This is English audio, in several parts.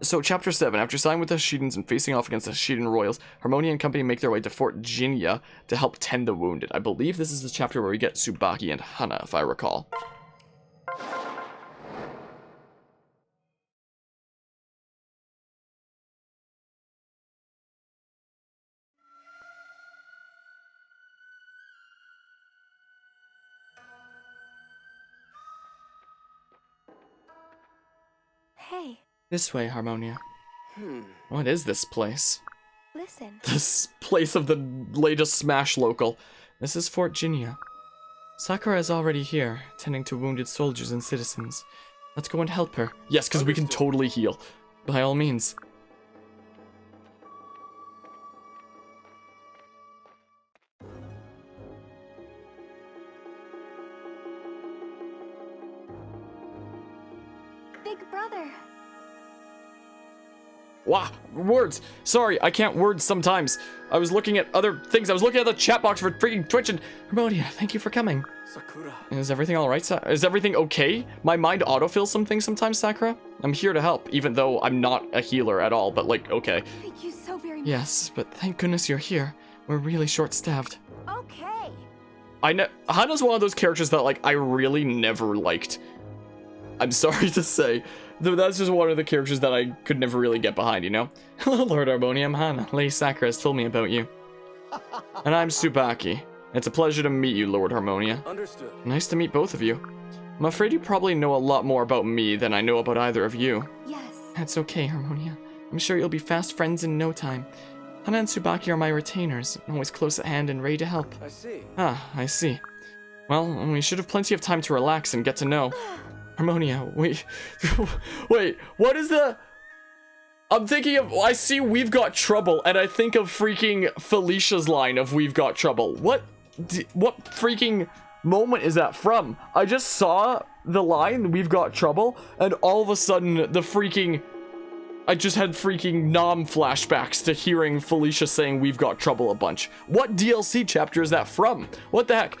So, Chapter 7. After siding with the Hashidans and facing off against the Hashidan royals, Harmonia and company make their way to Fort Jinya to help tend the wounded. I believe this is the chapter where we get Tsubaki and Hana, if I recall. Hey. This way, Harmonia. What is this place? Listen. This place of the latest Smash local. This is Fort Jinya. Sakura is already here, tending to wounded soldiers and citizens. Let's go and help her. Yes, because we can totally heal. By all means. Big brother. Wow, words. Sorry, I can't words sometimes. I was looking at other things. I was looking at the chat box for freaking Twitch and... Harmonia, thank you for coming. Sakura. Is everything alright? Is everything okay? My mind autofills some things sometimes, Sakura. I'm here to help, even though I'm not a healer at all, but like, okay. Thank you so very much. Yes, but thank goodness you're here. We're really short-staffed. Okay. I know Hana's one of those characters that like I really never liked. I'm sorry to say, though that's just one of the characters that I could never really get behind, you know? Hello, Lord Harmonia, I'm Hana. Lady Sakura has told me about you. And I'm Tsubaki. It's a pleasure to meet you, Lord Harmonia. Understood. Nice to meet both of you. I'm afraid you probably know a lot more about me than I know about either of you. Yes. That's okay, Harmonia. I'm sure you'll be fast friends in no time. Hana and Tsubaki are my retainers, always close at hand and ready to help. I see. Ah, I see. Well, we should have plenty of time to relax and get to know. Harmonia, wait, wait, what is the... I'm thinking of, I see We've Got Trouble, and I think of freaking Felicia's line of We've Got Trouble. What freaking moment is that from? I just saw the line, We've Got Trouble, and all of a sudden, the freaking... I just had freaking flashbacks to hearing Felicia saying We've Got Trouble a bunch. What DLC chapter is that from? What the heck?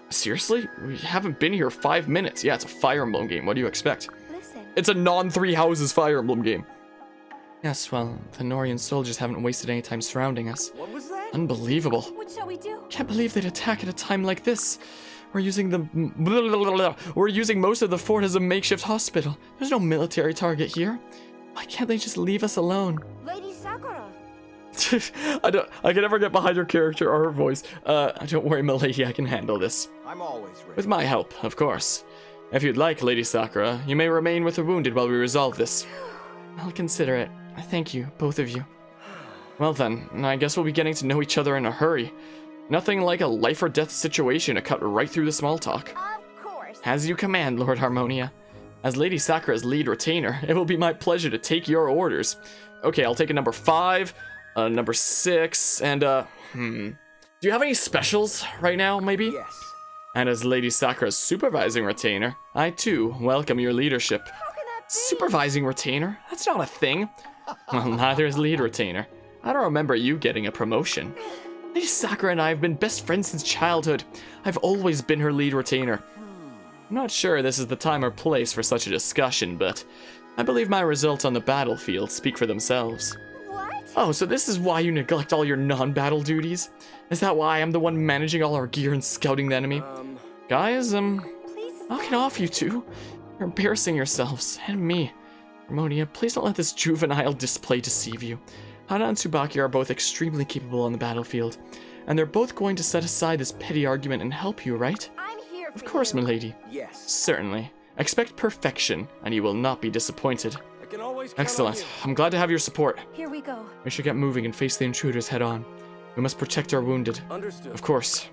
Seriously? We haven't been here 5 minutes. Yeah, it's a Fire Emblem game. What do you expect? Listen. It's a non-Three Houses Fire Emblem game. Yes, well, the Norian soldiers haven't wasted any time surrounding us. What was that? Unbelievable. What shall we do? Can't believe they'd attack at a time like this. We're using most of the fort as a makeshift hospital. There's no military target here. Why can't they just leave us alone? Lady Sakura. I can never get behind her character or her voice. Don't worry, milady, I can handle this. I'm always ready. With my help, of course. If you'd like, Lady Sakura, you may remain with the wounded while we resolve this. I'll consider it. Thank you, both of you. Well then, I guess we'll be getting to know each other in a hurry. Nothing like a life or death situation to cut right through the small talk. Of course. As you command, Lord Harmonia. As Lady Sakura's lead retainer, it will be my pleasure to take your orders. Okay, I'll take a number 5, number 6, and Do you have any specials right now, maybe? Yes. And as Lady Sakura's supervising retainer, I too welcome your leadership. How can that be? Supervising retainer? That's not a thing. Well, neither is lead retainer. I don't remember you getting a promotion. Lady Sakura and I have been best friends since childhood. I've always been her lead retainer. I'm not sure this is the time or place for such a discussion, but I believe my results on the battlefield speak for themselves. What? Oh, so this is why you neglect all your non-battle duties? Is that why I'm the one managing all our gear and scouting the enemy? Guys, Please. I'll get off you two. You're embarrassing yourselves, and me. Harmonia, please don't let this juvenile display deceive you. Hana and Tsubaki are both extremely capable on the battlefield, and they're both going to set aside this petty argument and help you, right? I'm here for Of course, you. milady. Yes. Certainly. Expect perfection, and you will not be disappointed. I can always count on Excellent. you. I'm glad to have your support. Here we go. We should get moving and face the intruders head on. We must protect our wounded. Understood. Of course.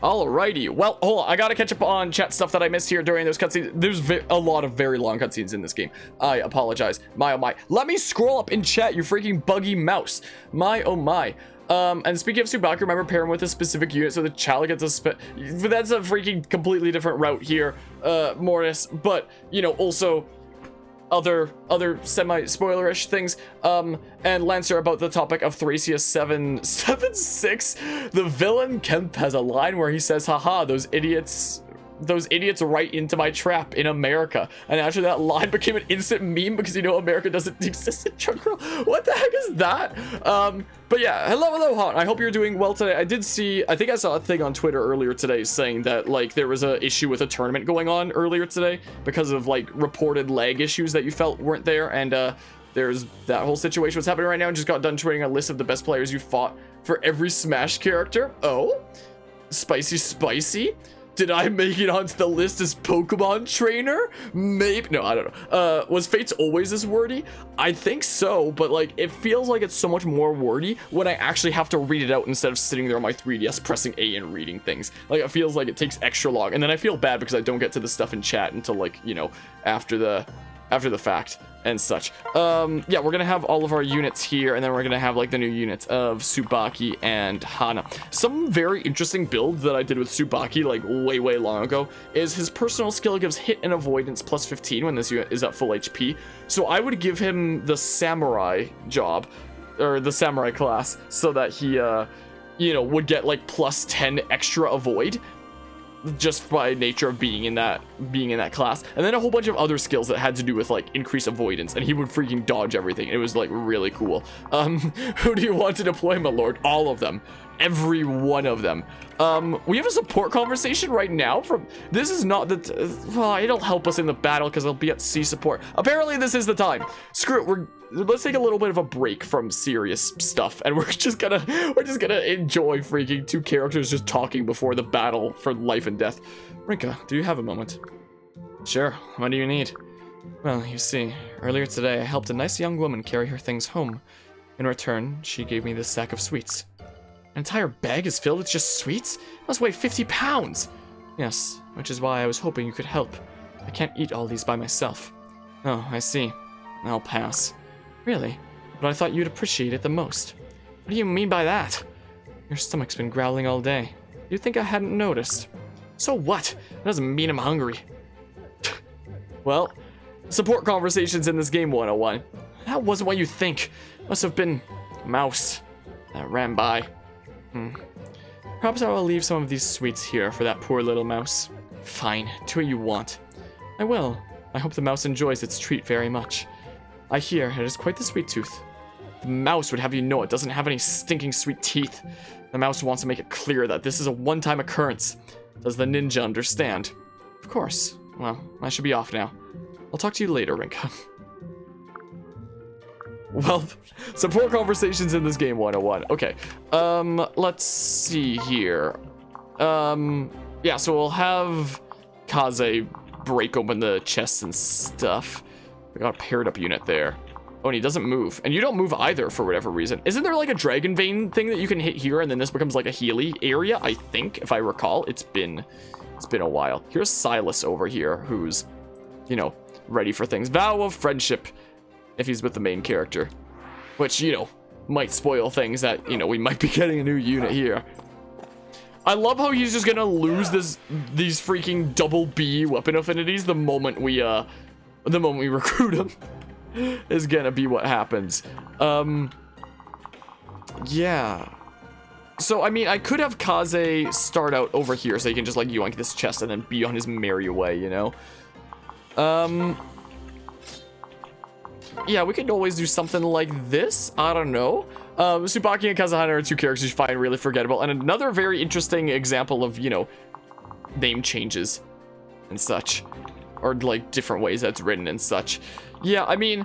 Alrighty, well, hold on, I gotta catch up on chat stuff that I missed here during those cutscenes. There's a lot of very long cutscenes in this game. I apologize. My oh my. Let me scroll up in chat, you freaking buggy mouse. My oh my. And speaking of Tsubaki, remember pair him with a specific unit so the child gets a but that's a freaking completely different route here, Mortis. But, you know, also other semi-spoilerish things. And Lancer about the topic of Thracia 776. The villain Kemp has a line where he says, haha, those idiots those idiots right into my trap in America. And actually that line became an instant meme because you know America doesn't exist in Jungle. What the heck is that? But yeah, hello, Hot. I hope you're doing well today. I think I saw a thing on Twitter earlier today saying that like there was a issue with a tournament going on earlier today because of like reported lag issues that you felt weren't there, and there's that whole situation what's happening right now. And just got done tweeting a list of the best players you fought for every Smash character. Oh, spicy. Did I make it onto the list as Pokemon trainer? Maybe. No, I don't know. Was Fates always this wordy? I think so, but like it feels like it's so much more wordy when I actually have to read it out instead of sitting there on my 3DS pressing A and reading things. Like it feels like it takes extra long, and then I feel bad because I don't get to the stuff in chat until like, you know, after the fact and such. Yeah, we're gonna have all of our units here, and then we're gonna have like the new units of Tsubaki and Hana. Some very interesting build that I did with Tsubaki like way long ago is his personal skill gives hit and avoidance plus 15 when this unit is at full HP. So I would give him the samurai job, or the samurai class, so that he you know, would get like plus 10 extra avoid just by nature of being in that class, and then a whole bunch of other skills that had to do with like increased avoidance, and he would freaking dodge everything. It was like really cool. Who do you want to deploy, my lord? All of them, every one of them. We have a support conversation right now from, this is not the well, it'll help us in the battle because I'll be at C support. Apparently this is the time. Screw it, let's take a little bit of a break from serious stuff, and we're just gonna enjoy freaking two characters just talking before the battle for life and death. Rinka, do you have a moment? Sure, what do you need? Well, you see, earlier today I helped a nice young woman carry her things home. In return, she gave me this sack of sweets. An entire bag is filled with just sweets? It must weigh 50 pounds! Yes, which is why I was hoping you could help. I can't eat all these by myself. Oh, I see. I'll pass. Really? But I thought you'd appreciate it the most. What do you mean by that? Your stomach's been growling all day. You'd think I hadn't noticed. So what? That doesn't mean I'm hungry. Well, support conversations in this game 101. That wasn't what you think. Must have been a mouse that ran by. Perhaps I will leave some of these sweets here for that poor little mouse. Fine, do what you want. I will. I hope the mouse enjoys its treat very much. I hear it is quite the sweet tooth. The mouse would have you know it doesn't have any stinking sweet teeth. The mouse wants to make it clear that this is a one-time occurrence. Does the ninja understand? Of course. Well, I should be off now. I'll talk to you later, Rinka. Well, support conversations in this game 101. Okay. Let's see here. Yeah, so we'll have Kaze break open the chests and stuff. We got a paired up unit there. Oh, and he doesn't move. And you don't move either for whatever reason. Isn't there like a dragon vein thing that you can hit here and then this becomes like a Healy area? I think, if I recall. It's been a while. Here's Silas over here who's, you know, ready for things. Vow of friendship if he's with the main character. Which, you know, might spoil things that, you know, we might be getting a new unit here. I love how he's just gonna lose these freaking double B weapon affinities the moment we recruit him. Is gonna be what happens. Yeah. So, I mean, I could have Kaze start out over here so he can just, like, yoink this chest and then be on his merry way, you know? Yeah, we could always do something like this. I don't know. Tsubaki and Kazahana are two characters you find really forgettable. And another very interesting example of, you know, name changes and such. Or, like, different ways that's written and such. Yeah, I mean,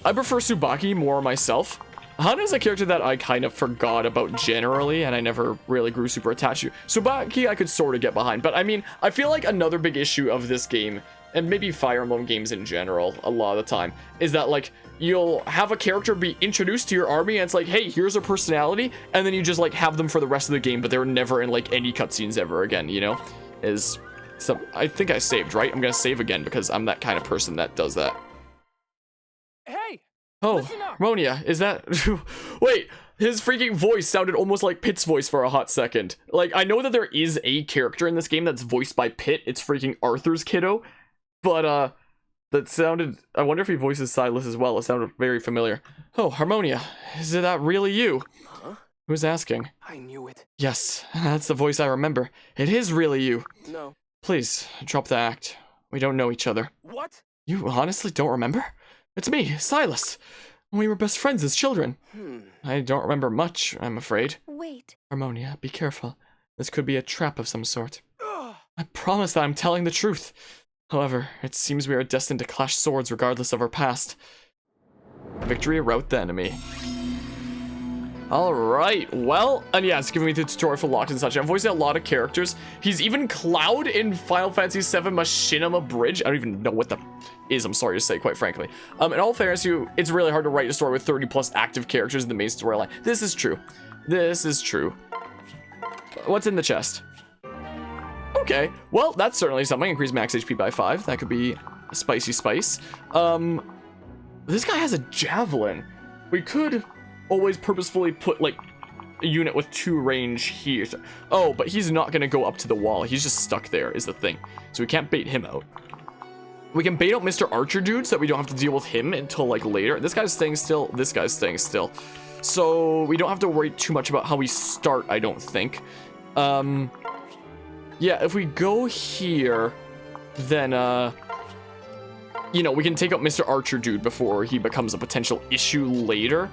I prefer Tsubaki more myself. Hana is a character that I kind of forgot about generally, and I never really grew super attached to. Tsubaki I could sort of get behind, but I mean, I feel like another big issue of this game, and maybe Fire Emblem games in general, a lot of the time, is that, like, you'll have a character be introduced to your army, and it's like, hey, here's their personality, and then you just, like, have them for the rest of the game, but they're never in, like, any cutscenes ever again, you know? So, I think I saved, right? I'm gonna save again, because I'm that kind of person that does that. Hey! Oh, Ronia, is that... Wait, his freaking voice sounded almost like Pit's voice for a hot second. Like, I know that there is a character in this game that's voiced by Pit. It's freaking Arthur's kiddo. But, that sounded... I wonder if he voices Silas as well. It sounded very familiar. Oh, Harmonia, is that really you? Huh? Who's asking? I knew it. Yes, that's the voice I remember. It is really you. No, Please, drop the act. We don't know each other. What? You honestly don't remember? It's me, Silas. We were best friends as children. I don't remember much, I'm afraid. Wait. Harmonia, be careful. This could be a trap of some sort. I promise that I'm telling the truth. However, it seems we are destined to clash swords regardless of our past. Victory rout the enemy. Alright, well, and yeah, it's giving me the tutorial for locks and such. I'm voicing a lot of characters. He's even Cloud in Final Fantasy VII Machinima Bridge. I don't even know what the is, I'm sorry to say, quite frankly. In all fairness, it's really hard to write a story with 30 plus active characters in the main storyline. This is true. This is true. What's in the chest? Okay, well, that's certainly something. Increase max HP by 5. That could be a spicy spice. This guy has a javelin. We could always purposefully put, like, a unit with 2 range here. Oh, but he's not gonna go up to the wall. He's just stuck there, is the thing. So we can't bait him out. We can bait out Mr. Archer dude so that we don't have to deal with him until, like, later. This guy's staying still. This guy's staying still. So we don't have to worry too much about how we start, I don't think. Yeah, if we go here, then, you know, we can take out Mr. Archer dude before he becomes a potential issue later.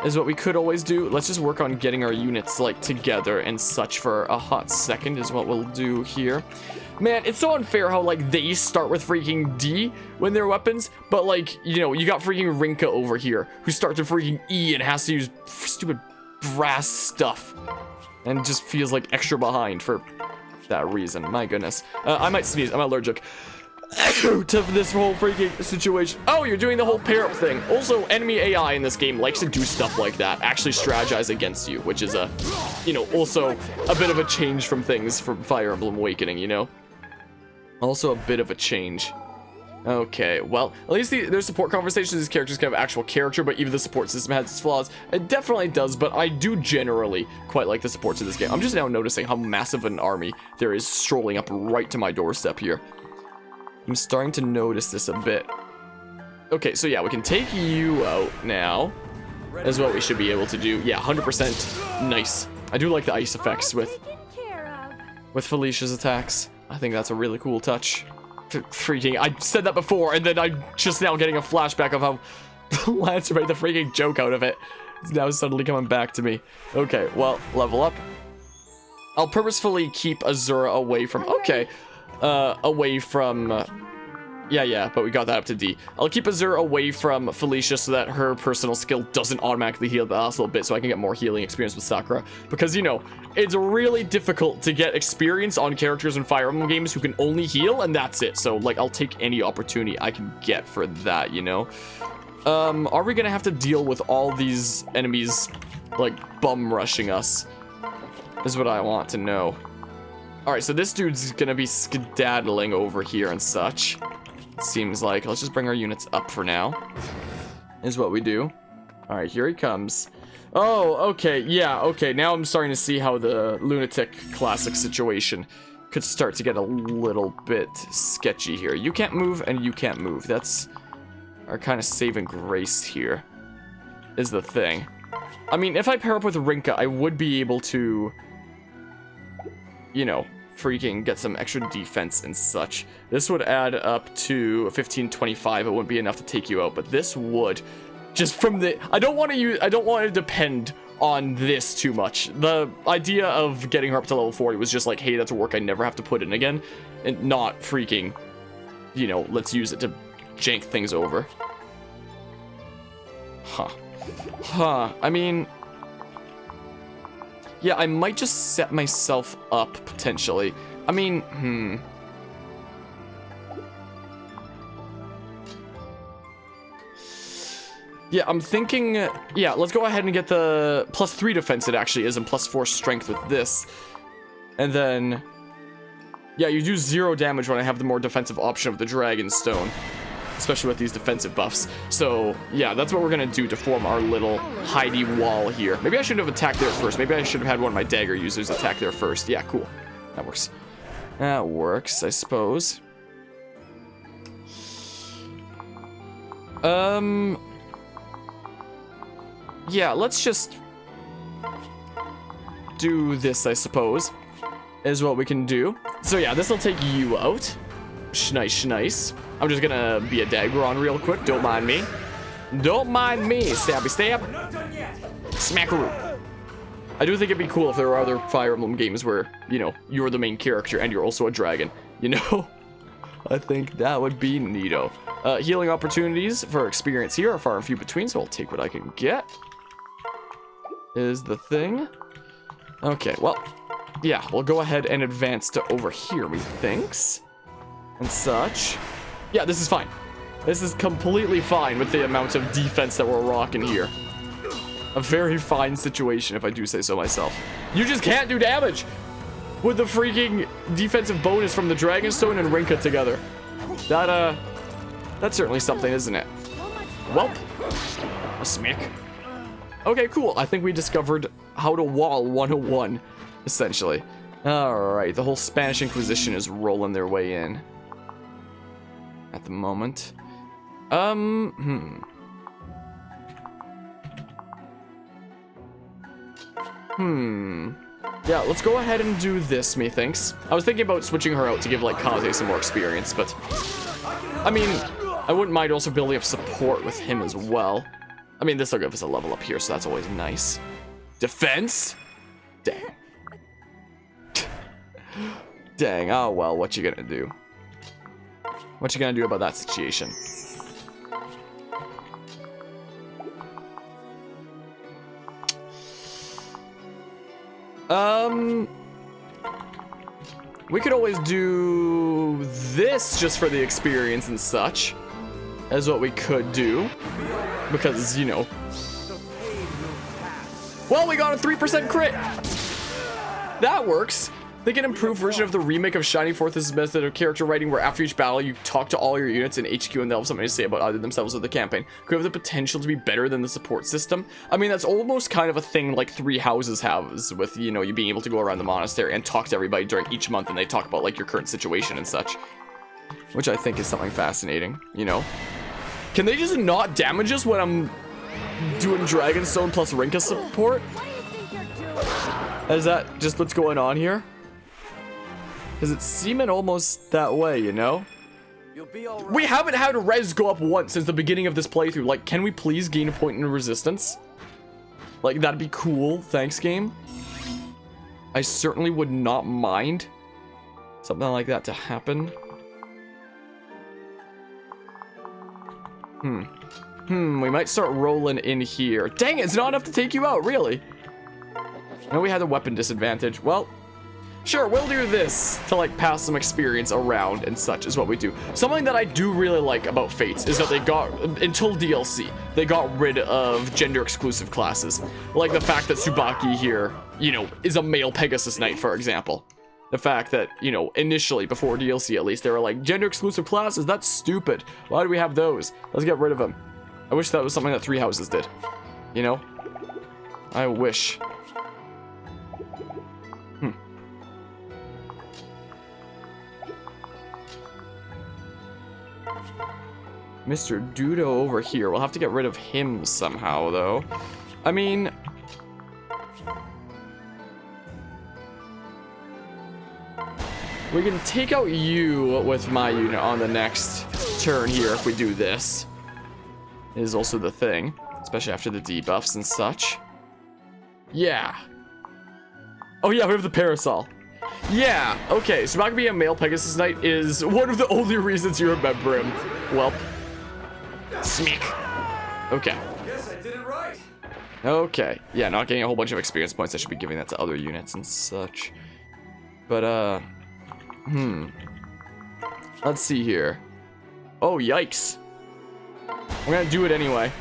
Is what we could always do. Let's just work on getting our units, like, together and such for a hot second is what we'll do here. Man, it's so unfair how, like, they start with freaking D when they're weapons, but, like, you know, you got freaking Rinka over here who starts with freaking E and has to use stupid brass stuff and just feels like extra behind for that reason. My goodness. I might sneeze. I'm allergic to this whole freaking situation. Oh, you're doing the whole pair-up thing. Also, enemy AI in this game likes to do stuff like that. Actually strategize against you, which is you know, also a bit of a change from things from Fire Emblem Awakening, you know? Also a bit of a change. Okay, well, at least there's support conversations. These characters can have actual character, but even the support system has its flaws. It definitely does, but I do generally quite like the supports in this game. I'm just now noticing how massive an army there is strolling up right to my doorstep here. I'm starting to notice this a bit. Okay, so yeah, we can take you out now. Is what we should be able to do. Yeah, 100% nice. I do like the ice effects with Felicia's attacks. I think that's a really cool touch. Freaking, I said that before, and then I'm just now getting a flashback of how Lancer made the freaking joke out of it. It's now suddenly coming back to me. Okay, well, level up. I'll purposefully keep Azura away from, okay, away from, yeah, but we got that up to D. I'll keep Azura away from Felicia so that her personal skill doesn't automatically heal the last little bit so I can get more healing experience with Sakura. Because, you know, it's really difficult to get experience on characters in Fire Emblem games who can only heal, and that's it. So, like, I'll take any opportunity I can get for that, you know? Are we gonna have to deal with all these enemies, like, bum rushing us? Is what I want to know. Alright, so this dude's gonna be skedaddling over here and such. It seems like. Let's just bring our units up for now. Is what we do. Alright, here he comes. Oh, okay, yeah, okay. Now I'm starting to see how the Lunatic classic situation could start to get a little bit sketchy here. You can't move and you can't move. That's our kind of saving grace here. Is the thing. I mean, if I pair up with Rinka, I would be able to, you know, freaking get some extra defense and such. This would add up to 1525. It wouldn't be enough to take you out, but this would. Just from the, I don't want to depend on this too much. The idea of getting her up to level 40 was just like, hey, that's a work I never have to put in again, and not freaking, you know, let's use it to jank things over. I mean, yeah, I might just set myself up, potentially. I mean, Yeah, I'm thinking, yeah, let's go ahead and get the +3 defense it actually is, and +4 strength with this. And then, yeah, you do 0 damage when I have the more defensive option of the Dragon Stone. Especially with these defensive buffs. So, yeah, that's what we're gonna do to form our little hidey wall here. Maybe I should have attacked there first. Maybe I should have had one of my dagger users attack there first. Yeah, cool. That works. That works, I suppose. Yeah, let's just do this, I suppose. is what we can do. So yeah, this will take you out. Nice. I'm just gonna be a Daggeron real quick. Don't mind me. Don't mind me. Stabby stab. Smackaroo. I do think it'd be cool if there were other Fire Emblem games where, you know, you're the main character and you're also a dragon. You know? I think that would be neato. Healing opportunities for experience here are far and few between, so I'll take what I can get. Is the thing. Okay, well, yeah, we'll go ahead and advance to over here, methinks. And such. Yeah, this is fine. This is completely fine with the amount of defense that we're rocking here. A very fine situation, if I do say so myself. You just can't do damage with the freaking defensive bonus from the Dragonstone and Rinka together. That's certainly something, isn't it? Welp. A smick. Okay, cool. I think we discovered how to wall 101, essentially. Alright, the whole Spanish Inquisition is rolling their way in. At the moment. Yeah, let's go ahead and do this, methinks. I was thinking about switching her out to give, like, Kaze some more experience, but... I mean, I wouldn't mind also building up support with him as well. I mean, this will give us a level up here, so that's always nice. Defense? Dang. Dang, oh well, what you gonna do? What you gonna do about that situation? We could always do this just for the experience and such, as what we could do, because, you know. Well, we got a 3% crit. That works. They get an improved version of the remake of Shining Forth's method of character writing, where after each battle you talk to all your units in HQ and they'll have something to say about either themselves or the campaign. Could have the potential to be better than the support system. I mean, that's almost kind of a thing like Three Houses has, with, you know, you being able to go around the monastery and talk to everybody during each month, and they talk about, like, your current situation and such. Which I think is something fascinating, you know? Can they just not damage us when I'm doing Dragonstone plus Rinka support? Is that just what's going on here? Because it's seeming almost that way, you know? We haven't had a res go up once since the beginning of this playthrough. Like, can we please gain a point in resistance? Like, that'd be cool. Thanks, game. I certainly would not mind something like that to happen. We might start rolling in here. Dang it, it's not enough to take you out, really. No, we had a weapon disadvantage. Well, sure, we'll do this to, like, pass some experience around and such is what we do. Something that I do really like about Fates is that they got, until DLC, they got rid of gender-exclusive classes. Like the fact that Tsubaki here, you know, is a male Pegasus Knight, for example. The fact that, you know, initially, before DLC at least, they were like, gender-exclusive classes, that's stupid. Why do we have those? Let's get rid of them. I wish that was something that Three Houses did. You know? I wish. Mr. Dudo over here. We'll have to get rid of him somehow, though. I mean... we can take out you with my unit on the next turn here if we do this. Is also the thing. Especially after the debuffs and such. Yeah. Oh yeah, we have the Parasol. Yeah, okay, so Tsubaki being a male Pegasus Knight is one of the only reasons you remember him. Welp. Smick. Okay. Yes, I did it right. Okay. Yeah, not getting a whole bunch of experience points. I should be giving that to other units and such. But, let's see here. Oh, yikes. We're gonna do it anyway.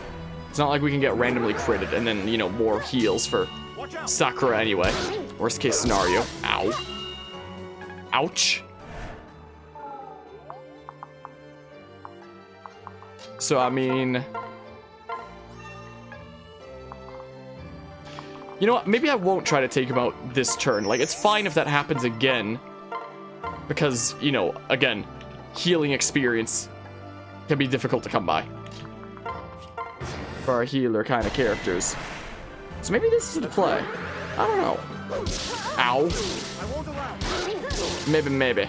It's not like we can get randomly critted and then, you know, more heals for Sakura anyway. Worst case scenario. Ow. Ouch. So, I mean... you know what? Maybe I won't try to take him out this turn. Like, it's fine if that happens again. Because, you know, again, healing experience can be difficult to come by. For our healer kind of characters. So maybe this is the play. I don't know. Ow. Maybe.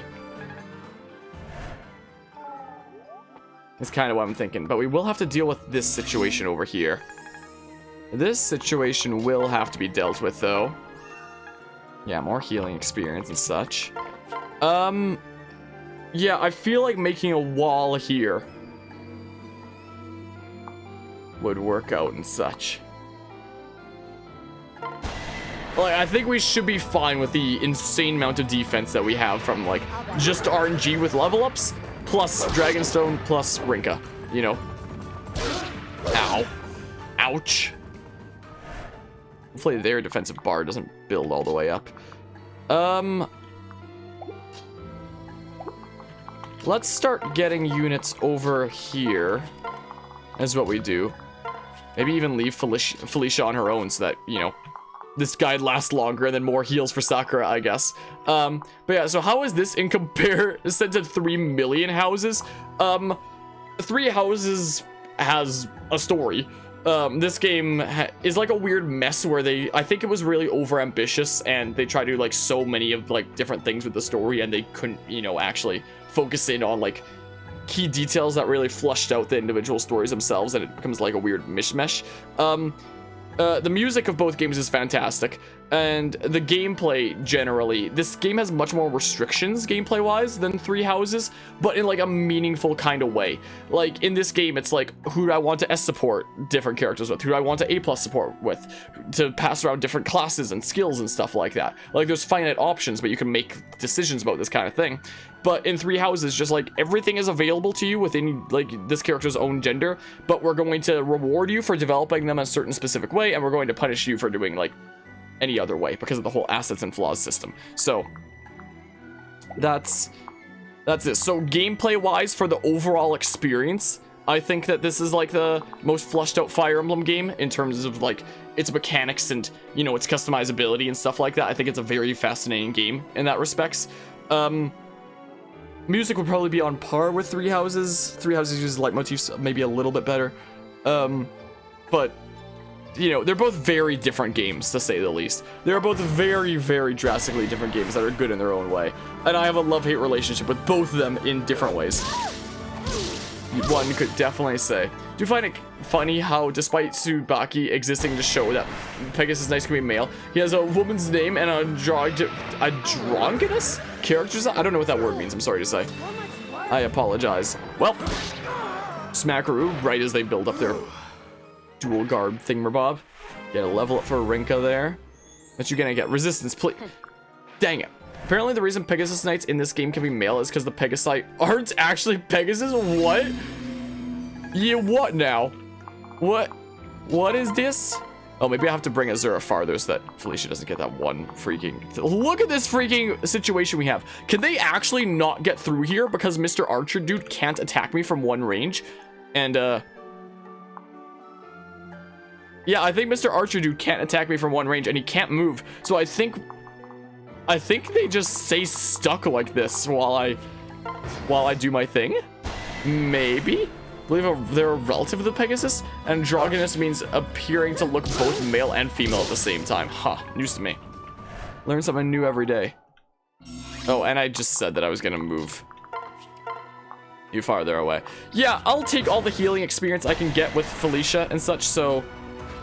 That's kind of what I'm thinking. But we will have to deal with this situation over here. This situation will have to be dealt with, though. Yeah, more healing experience and such. Yeah, I feel like making a wall here would work out and such. Like, I think we should be fine with the insane amount of defense that we have from, like, just RNG with level ups, plus Dragonstone, plus Rinka, you know? Ow. Ouch. Hopefully their defensive bar doesn't build all the way up. Let's start getting units over here, is what we do. Maybe even leave Felicia on her own so that, you know, this guide lasts longer and then more heals for Sakura, I guess. But yeah, so how is this in comparison to 3 million houses? 3 houses has a story. This game is like a weird mess where I think it was really over ambitious and they tried to do like so many of like different things with the story and they couldn't, you know, actually focus in on like key details that really flushed out the individual stories themselves, and it becomes like a weird mishmash. The music of both games is fantastic, and the gameplay generally, this game has much more restrictions gameplay wise than 3 Houses, but in like a meaningful kind of way. Like in this game, it's like, who do I want to S support different characters with? Who do I want to A+ support with? To pass around different classes and skills and stuff like that. Like there's finite options, but you can make decisions about this kind of thing. But in 3 Houses, just like everything is available to you within like this character's own gender, but we're going to reward you for developing them a certain specific way, and we're going to punish you for doing like any other way because of the whole assets and flaws system. So that's this. So gameplay wise, for the overall experience, I think that this is like the most fleshed out Fire Emblem game in terms of like its mechanics and, you know, its customizability and stuff like that. I think it's a very fascinating game in that respects. Music would probably be on par with 3 Houses. 3 Houses uses leitmotifs maybe a little bit better. But, you know, they're both very different games, to say the least. They're both very, very drastically different games that are good in their own way. And I have a love-hate relationship with both of them in different ways. One could definitely say. Do you find it funny how, despite Tsubaki existing to show that Pegasus Knights can be male, he has a woman's name and a androgynous character? I don't know what that word means, I'm sorry to say. I apologize. Well, Smackaroo, right as they build up their dual guard thingamabob. Get a level up for Rinka there. But you're gonna get resistance, please. Dang it. Apparently the reason Pegasus Knights in this game can be male is because the Pegasi aren't actually Pegasus. What? Yeah, what now? What is this? Oh, maybe I have to bring Azura farther so that Felicia doesn't get that one freaking... Look at this freaking situation we have. Can they actually not get through here because Mr. Archer dude can't attack me from one range? And, yeah, I think Mr. Archer dude can't attack me from one range and he can't move. So I think they just stay stuck like this while I do my thing. Maybe? I believe they're a relative of the Pegasus. Androgynous means appearing to look both male and female at the same time. Huh, news to me. Learn something new every day. Oh, and I just said that I was gonna move you farther away. Yeah, I'll take all the healing experience I can get with Felicia and such, so,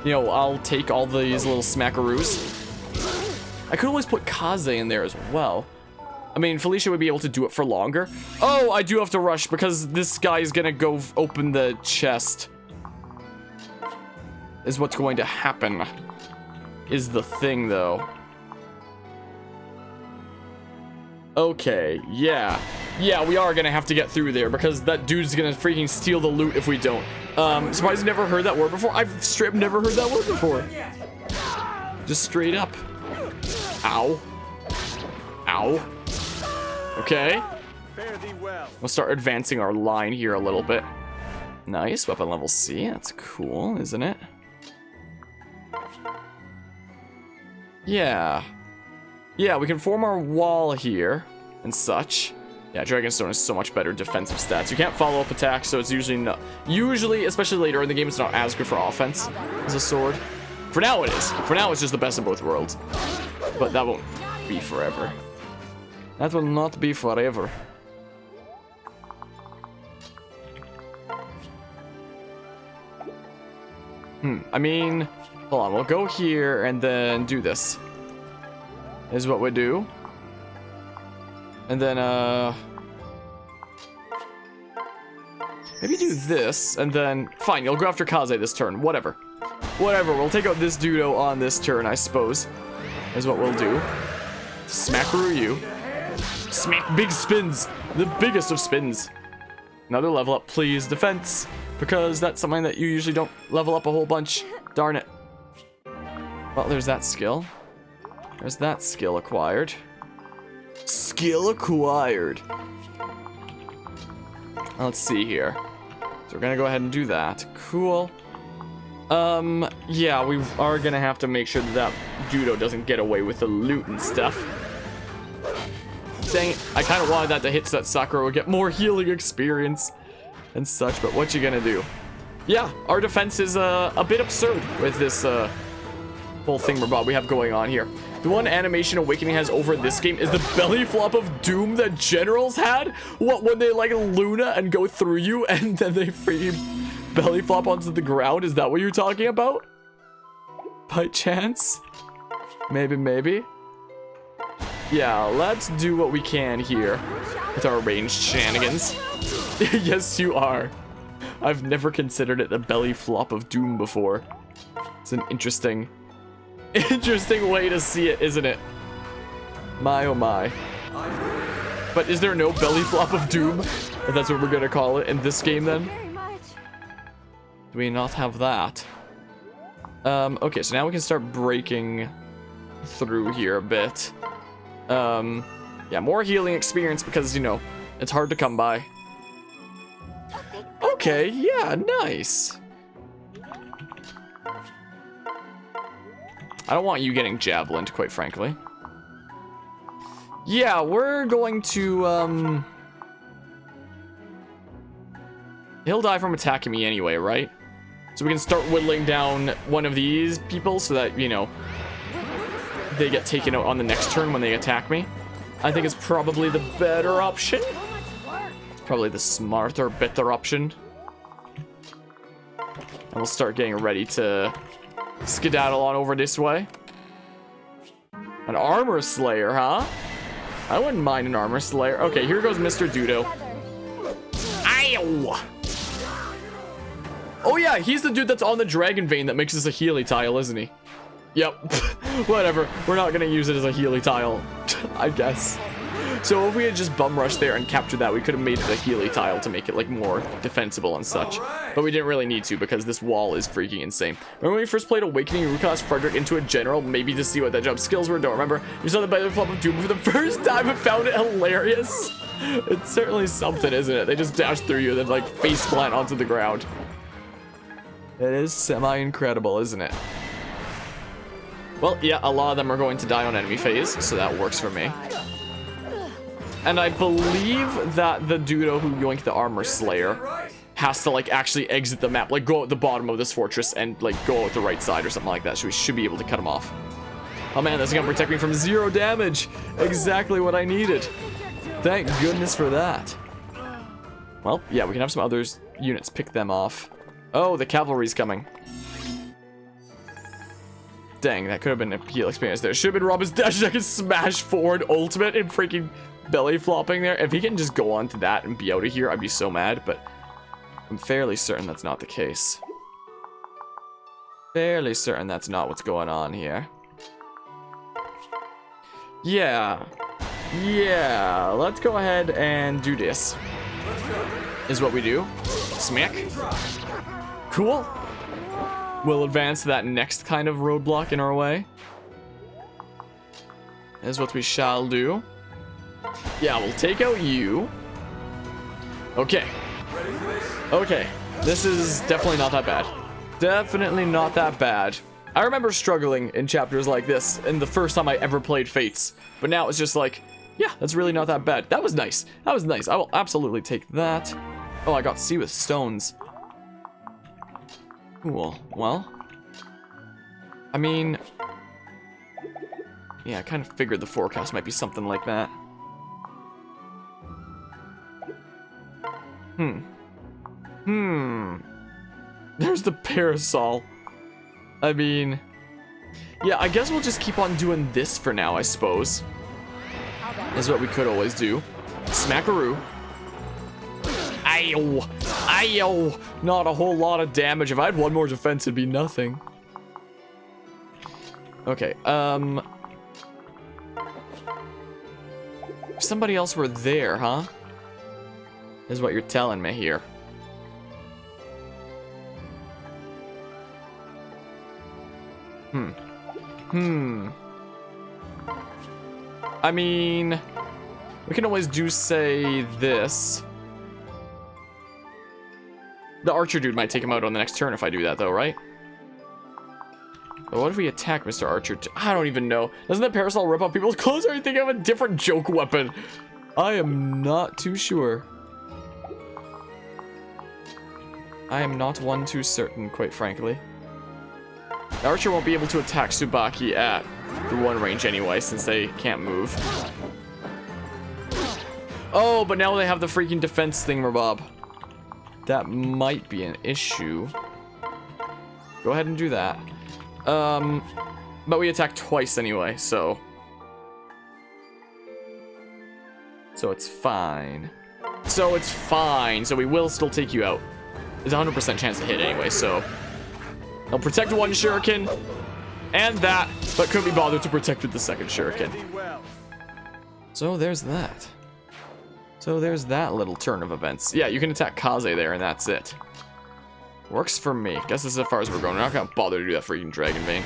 you know, I'll take all these little smackaroos. I could always put Kaze in there as well. I mean, Felicia would be able to do it for longer. Oh, I do have to rush because this guy is gonna go open the chest. Is what's going to happen. Is the thing, though. Okay, yeah. Yeah, we are gonna have to get through there because that dude's gonna freaking steal the loot if we don't. Surprised you never heard that word before. I've straight up never heard that word before. Just straight up. Ow. Ow. Okay. We'll start advancing our line here a little bit. Nice. Weapon level C. That's cool, isn't it? Yeah. Yeah, we can form our wall here and such. Yeah, Dragonstone is so much better defensive stats. You can't follow up attacks, so it's usually not... Usually, especially later in the game, it's not as good for offense as a sword. For now, it is. For now, it's just the best of both worlds. But that won't be forever. That will not be forever. I mean, hold on, we'll go here and then do this. Is what we do. And then, maybe do this, and then, fine, you'll go after Kaze this turn, whatever. Whatever, we'll take out this Dudo on this turn, I suppose. Is what we'll do. Smackaroo you. Smack big spins. The biggest of spins. Another level up, please. Defense. Because that's something that you usually don't level up a whole bunch. Darn it. Well, there's that skill. There's that skill acquired. Skill acquired. Let's see here. So we're gonna go ahead and do that. Cool. Yeah, we are gonna have to make sure that that Dudo doesn't get away with the loot and stuff. Dang it, I kind of wanted that to hit so that Sakura would get more healing experience and such, but what you gonna do? Yeah, our defense is a bit absurd with this whole thing we have going on here. The one animation Awakening has over this game is the belly flop of doom that generals had. What, when they like Luna and go through you and then they freaking belly flop onto the ground? Is that what you're talking about? By chance? Maybe. Yeah, let's do what we can here with our ranged shenanigans. Yes, you are. I've never considered it the belly flop of doom before. It's an interesting way to see it, isn't it? My oh my. But is there no belly flop of doom? If that's what we're gonna call it in this game then? Do we not have that? Okay, so now we can start breaking through here a bit. Yeah, more healing experience because, you know, it's hard to come by. Okay, yeah, nice. I don't want you getting javelined, quite frankly. Yeah, we're going to, he'll die from attacking me anyway, right? So we can start whittling down one of these people so that, you know, they get taken out on the next turn when they attack me. I think it's probably the better option. It's probably the smarter, better option. And we'll start getting ready to skedaddle on over this way. An armor slayer, huh? I wouldn't mind an armor slayer. Okay, here goes Mr. Dudo. Ow! Oh yeah, he's the dude that's on the dragon vein that makes us a Healy tile, isn't he? Yep. Whatever. We're not gonna use it as a Healy tile, I guess. So if we had just bum rushed there and captured that, we could have made it a Healy tile to make it like more defensible and such. But we didn't really need to because this wall is freaking insane. Remember when we first played Awakening, Ruka cast Frederick into a general, maybe to see what that jump skills were? Don't remember. You saw the belly flop of doom for the first time and found it hilarious. It's certainly something, isn't it? They just dash through you and then like face plant onto the ground. It is semi-incredible, isn't it? Well, yeah, a lot of them are going to die on enemy phase, so that works for me. And I believe that the Dudo who yoinked the Armor Slayer has to, like, actually exit the map. Like, go at the bottom of this fortress and, like, go out the right side or something like that. So we should be able to cut him off. Oh, man, that's gonna protect me from 0 damage. Exactly what I needed. Thank goodness for that. Well, yeah, we can have some other units pick them off. Oh, the cavalry's coming. Dang, that could have been a heal experience there. Should have been Robin's dash. I can smash forward ultimate and freaking belly flopping there. If he can just go on to that and be out of here, I'd be so mad, but I'm fairly certain that's not the case. Fairly certain that's not what's going on here. Yeah. Yeah, let's go ahead and do this. Is what we do. Smack. Cool. We'll advance to that next kind of roadblock in our way. Is what we shall do. Yeah, we'll take out you. Okay. Okay. This is definitely not that bad. Definitely not that bad. I remember struggling in chapters like this in the first time I ever played Fates. But now it's just like, yeah, that's really not that bad. That was nice. That was nice. I will absolutely take that. Oh, I got C with stones. Cool. Well, I mean, yeah, I kind of figured the forecast might be something like that. There's the parasol. I mean, yeah, I guess we'll just keep on doing this for now, I suppose. Is what we could always do. Smackaroo. Ayo! Ayo! Not a whole lot of damage. If I had one more defense, it'd be nothing. Okay, if somebody else were there, huh? Is what you're telling me here. I mean, we can always do, say, this. The archer dude might take him out on the next turn if I do that, though, right? But what if we attack Mr. Archer? I don't even know. Doesn't that parasol rip off people's clothes, or you think I have a different joke weapon? I am not too sure. I am not one too certain, quite frankly. The archer won't be able to attack Tsubaki at the one range anyway, since they can't move. Oh, but now they have the freaking defense thingamabob. That might be an issue. Go ahead and do that. But we attack twice anyway, so it's fine. So it's fine. So we will still take you out. There's a 100% chance to hit anyway, so they'll protect one shuriken and that, but couldn't be bothered to protect with the second shuriken. So there's that. So there's that little turn of events. Yeah, you can attack Kaze there, and that's it. Works for me. Guess this is as far as we're going. We're not gonna bother to do that freaking Dragon Vein.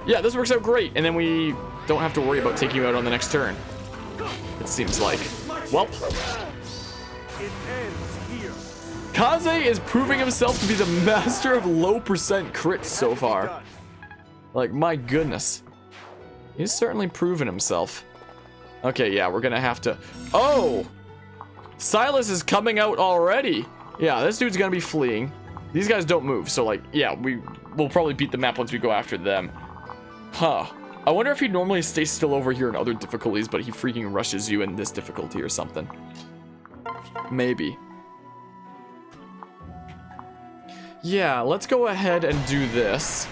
Yeah, this works out great, and then we don't have to worry about taking you out on the next turn. It seems like. Welp. Kaze is proving himself to be the master of low percent crits so far. Like, my goodness. He's certainly proven himself. Okay, yeah, we're gonna have to... Oh! Silas is coming out already. Yeah, this dude's gonna be fleeing. These guys don't move, so, like, yeah, we'll probably beat the map once we go after them. Huh. I wonder if he normally stays still over here in other difficulties, but he freaking rushes you in this difficulty or something. Maybe. Yeah, let's go ahead and do this.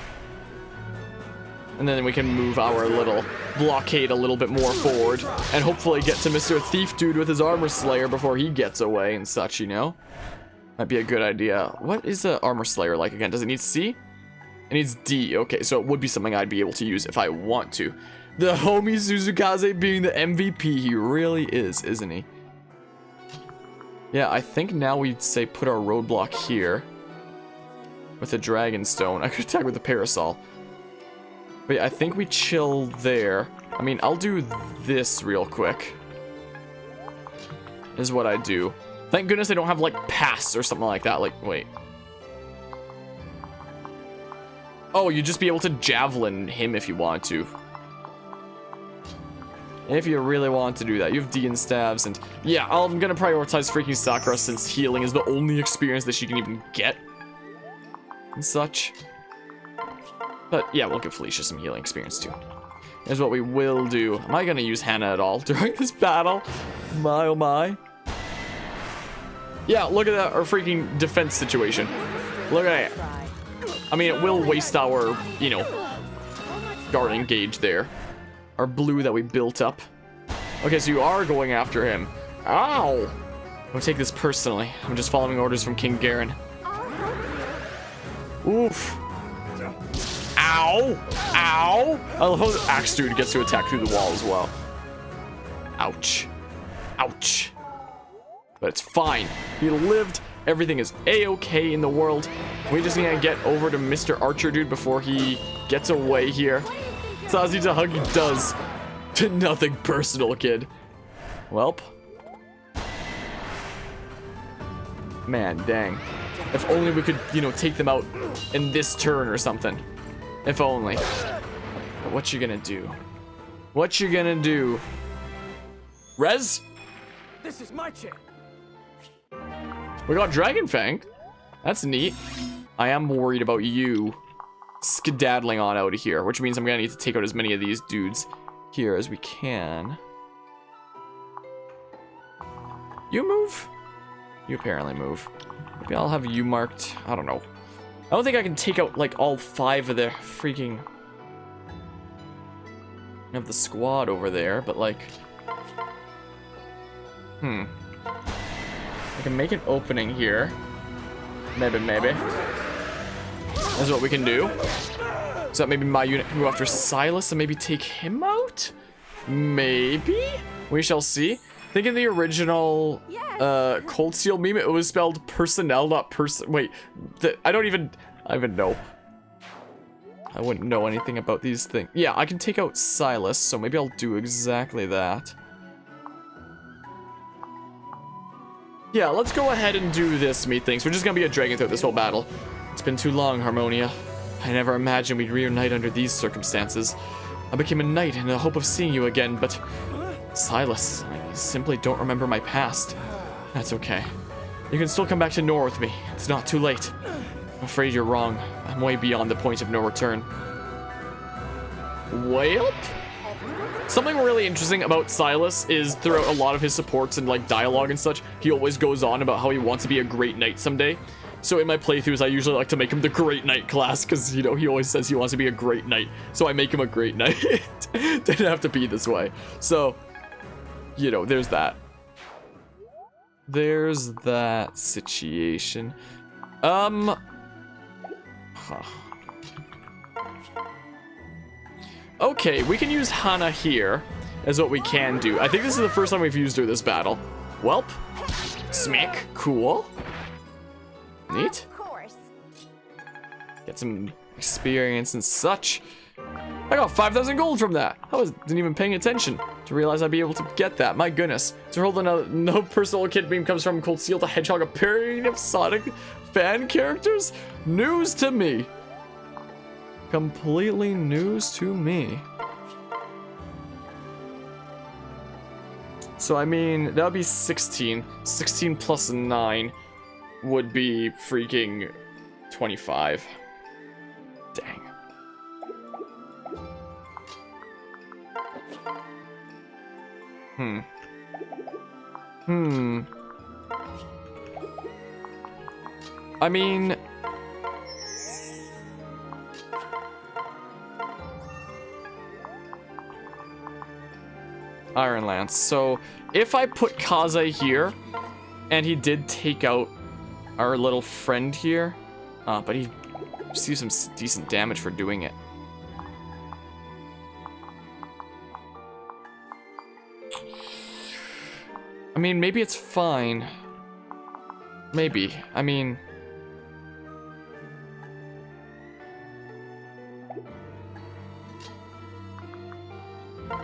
And then we can move our little blockade a little bit more forward. And hopefully get to Mr. Thief Dude with his Armor Slayer before he gets away and such, you know? Might be a good idea. What is the Armor Slayer like again? Does it need C? It needs D. Okay, so it would be something I'd be able to use if I want to. The homie Suzukaze being the MVP. He really is, isn't he? Yeah, I think now we'd say put our roadblock here. With a Dragonstone. I could attack with a Parasol. But yeah, I think we chill there. I mean, I'll do this real quick. Is what I do. Thank goodness they don't have, like, pass or something like that. Like, wait. Oh, you'd just be able to javelin him if you wanted to. If you really want to do that. You have D and stabs, and yeah, I'm gonna prioritize freaking Sakura since healing is the only experience that she can even get. And such. But yeah, we'll give Felicia some healing experience too. Here's what we will do. Am I gonna use Hannah at all during this battle? My oh my. Yeah, look at that, our freaking defense situation. Look at it. I mean, it will waste our, you know, guarding gauge there. Our blue that we built up. Okay, so you are going after him. Ow! Don't take this personally. I'm just following orders from King Garen. Oof. Ow! Ow! I love how the Axe Dude gets to attack through the wall as well. Ouch. Ouch. But it's fine. He lived. Everything is A-okay in the world. We just need to get over to Mr. Archer Dude before he gets away here. Sazi to hug he does. Nothing personal, kid. Welp. Man, dang. If only we could, you know, take them out in this turn or something. If only. But what you gonna do? What you gonna do? Rez? This is my chance. We got Dragon Fang. That's neat. I am worried about you skedaddling on out of here, which means I'm gonna need to take out as many of these dudes here as we can. You move? You apparently move. Maybe I'll have you marked. I don't know. I don't think I can take out, like, all 5 of the freaking... I have the squad over there, but, like... I can make an opening here. Maybe. That's what we can do. So that maybe my unit can go after Silas and maybe take him out? Maybe? We shall see. I think in the original Cold Steel meme, it was spelled personnel, not person. Wait, I don't even know. I wouldn't know anything about these things. Yeah, I can take out Silas, so maybe I'll do exactly that. Yeah, let's go ahead and do this, methinks. We're just gonna be a dragon throughout this whole battle. It's been too long, Harmonia. I never imagined we'd reunite under these circumstances. I became a knight in the hope of seeing you again, but... Silas, I simply don't remember my past. That's okay. You can still come back to Nor with me. It's not too late. I'm afraid you're wrong. I'm way beyond the point of no return. Well? Something really interesting about Silas is throughout a lot of his supports and like dialogue and such, he always goes on about how he wants to be a great knight someday. So in my playthroughs, I usually like to make him the great knight class because, you know, he always says he wants to be a great knight. So I make him a great knight. Didn't have to be this way. So, you know, there's that. There's that situation. Okay, we can use Hana here as what we can do. I think this is the first time we've used her this battle. Welp. Smack. Cool. Neat. Of course. Get some experience and such. I got 5,000 gold from that. I didn't even paying attention to realize I'd be able to get that. My goodness. To hold no personal kid beam comes from Cold Steel the Hedgehog, a parody of Sonic fan characters? News to me. Completely news to me. So, I mean, that would be 16. 16 plus 9 would be freaking 25. Dang. I mean... Iron Lance. So, if I put Kaze here, and he did take out our little friend here, but he received some decent damage for doing it. I mean, maybe it's fine. Maybe. I mean...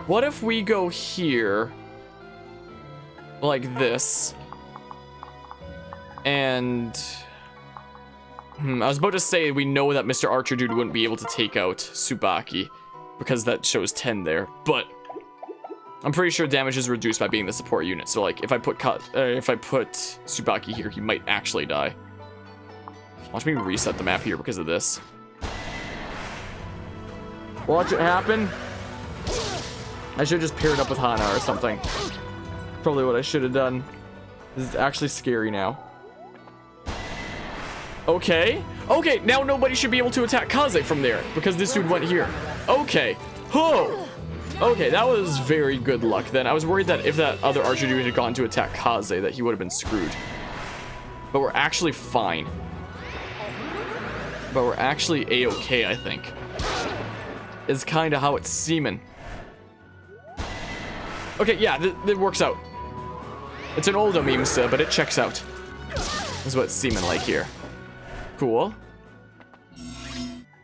What if we go here, like this, and, I was about to say we know that Mr. Archer Dude wouldn't be able to take out Tsubaki, because that shows 10 there, but I'm pretty sure damage is reduced by being the support unit, so like, if I put Tsubaki here, he might actually die. Watch me reset the map here because of this. Watch it happen. I should have just paired up with Hana or something. Probably what I should have done. This is actually scary now. Okay. Okay, now nobody should be able to attack Kaze from there because this dude went here. Okay. Oh. Okay, that was very good luck then. I was worried that if that other archer dude had gone to attack Kaze that he would have been screwed. But we're actually fine. But we're actually A-okay, I think. Is kind of how it's seeming. Okay, yeah, it works out. It's an older meme, sir, but it checks out. That's what it's seeming like here. Cool.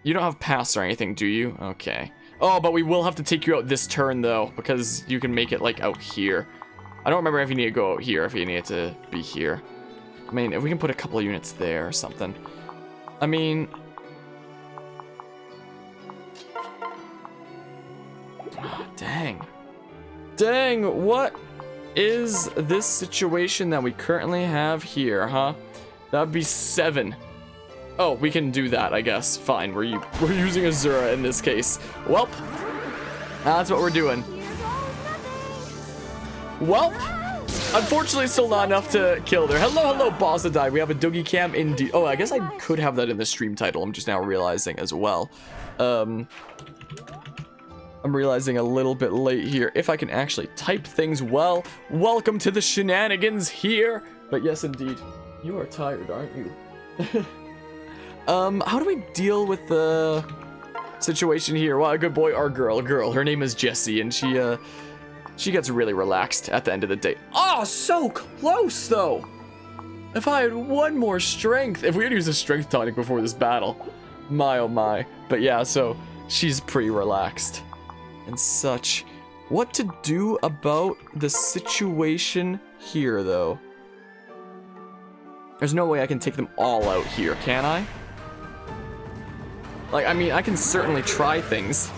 You don't have pass or anything, do you? Okay. Oh, but we will have to take you out this turn, though, because you can make it, like, out here. I don't remember if you need to go out here, if you need to be here. I mean, if we can put a couple of units there or something. I mean... Oh, dang. Dang, what is this situation that we currently have here, huh? That'd be 7. Oh, we can do that, I guess. Fine, we're using Azura in this case. Welp. That's what we're doing. Welp. Unfortunately, still not enough to kill there. Hello, Bossadai. We have a Doogie Cam indeed. Oh, I guess I could have that in the stream title. I'm just now realizing as well. I'm realizing a little bit late here. If I can actually type things well. Welcome to the shenanigans here. But yes, indeed. You are tired, aren't you? How do we deal with the situation here? Well, a good boy or girl. Her name is Jessie, and she gets really relaxed at the end of the day. Oh, so close, though. If I had one more strength. If we had used a strength tonic before this battle. My, oh my. But yeah, so she's pretty relaxed and such. What to do about the situation here, though? There's no way I can take them all out here, can I? Like, I mean, I can certainly try things.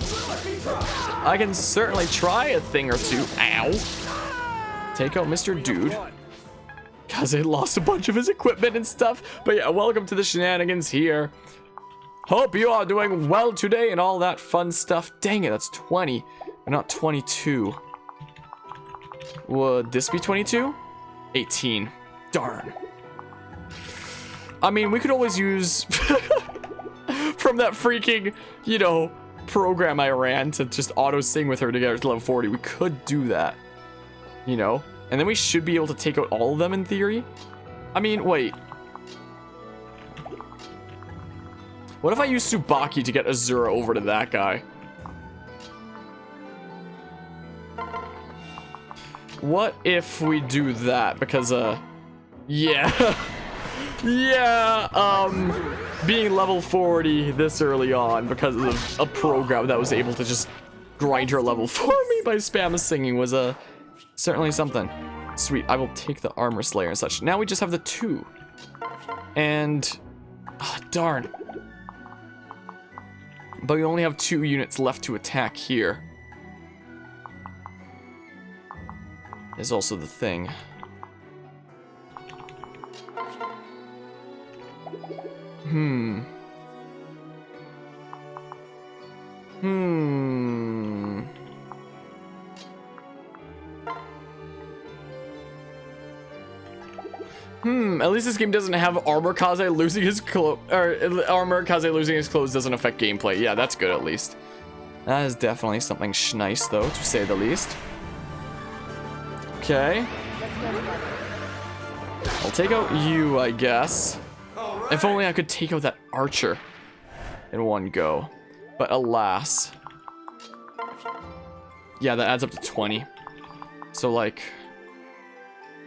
I can certainly try a thing or two. Ow. Take out Mr. Dude. Because he lost a bunch of his equipment and stuff. But yeah, welcome to the shenanigans here. Hope you are doing well today and all that fun stuff. Dang it, that's 20, but not 22. Would this be 22? 18. Darn. I mean, we could always use... from that freaking, you know, program I ran to just auto-sing with her to get her to level 40. We could do that, you know? And then we should be able to take out all of them in theory. I mean, wait. What if I use Tsubaki to get Azura over to that guy? What if we do that? Because, yeah. Yeah, being level 40 this early on because of a program that was able to just grind her level for me by spam singing was certainly something. Sweet, I will take the armor slayer and such. Now we just have the 2. And, darn. But we only have 2 units left to attack here. Is also the thing. At least this game doesn't have Armor Kaze losing his clothes, or Armor Kaze losing his clothes doesn't affect gameplay. Yeah, that's good at least. That is definitely something nice, though, to say the least. Okay. I'll take out you, I guess. If only I could take out that archer in one go. But alas. Yeah, that adds up to 20. So, like,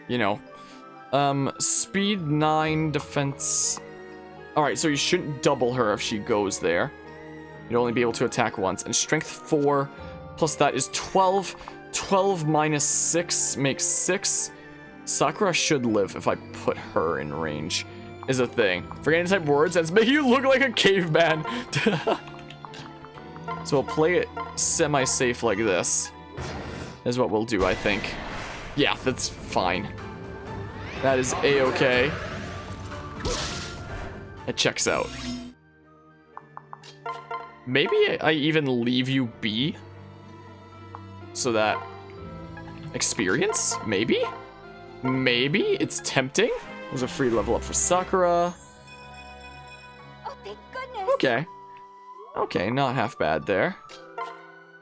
you know. Speed 9, defense... Alright, so you shouldn't double her if she goes there. You'd only be able to attack once. And strength 4, plus that is 12. 12 minus 6 makes 6. Sakura should live if I put her in range. Is a thing. Forgetting to type words, that's making you look like a caveman. So we'll play it semi-safe like this. Is what we'll do, I think. Yeah, that's fine. That is a-okay. It checks out. Maybe I even leave you be? So that... experience? Maybe? Maybe? It's tempting? There's a free level up for Sakura. Oh, thank goodness. Okay. Okay, not half bad there.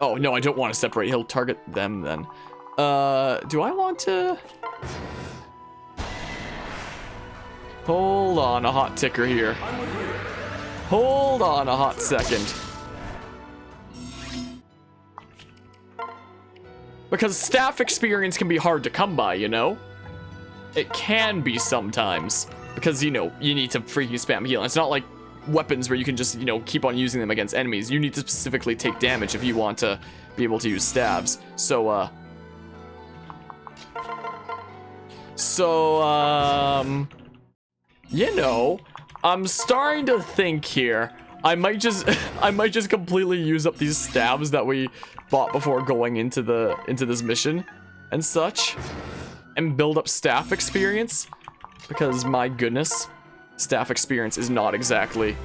Oh, no, I don't want to separate. He'll target them then. Do I want to... Hold on a hot ticker here. Hold on a hot second. Because staff experience can be hard to come by, you know? It can be sometimes. Because, you know, you need to freaking spam heal. It's not like weapons where you can just, you know, keep on using them against enemies. You need to specifically take damage if you want to be able to use stabs. So, you know, I'm starting to think here. I might just completely use up these stabs that we bought before going into this mission and such, and build up staff experience, because my goodness, staff experience is not exactly,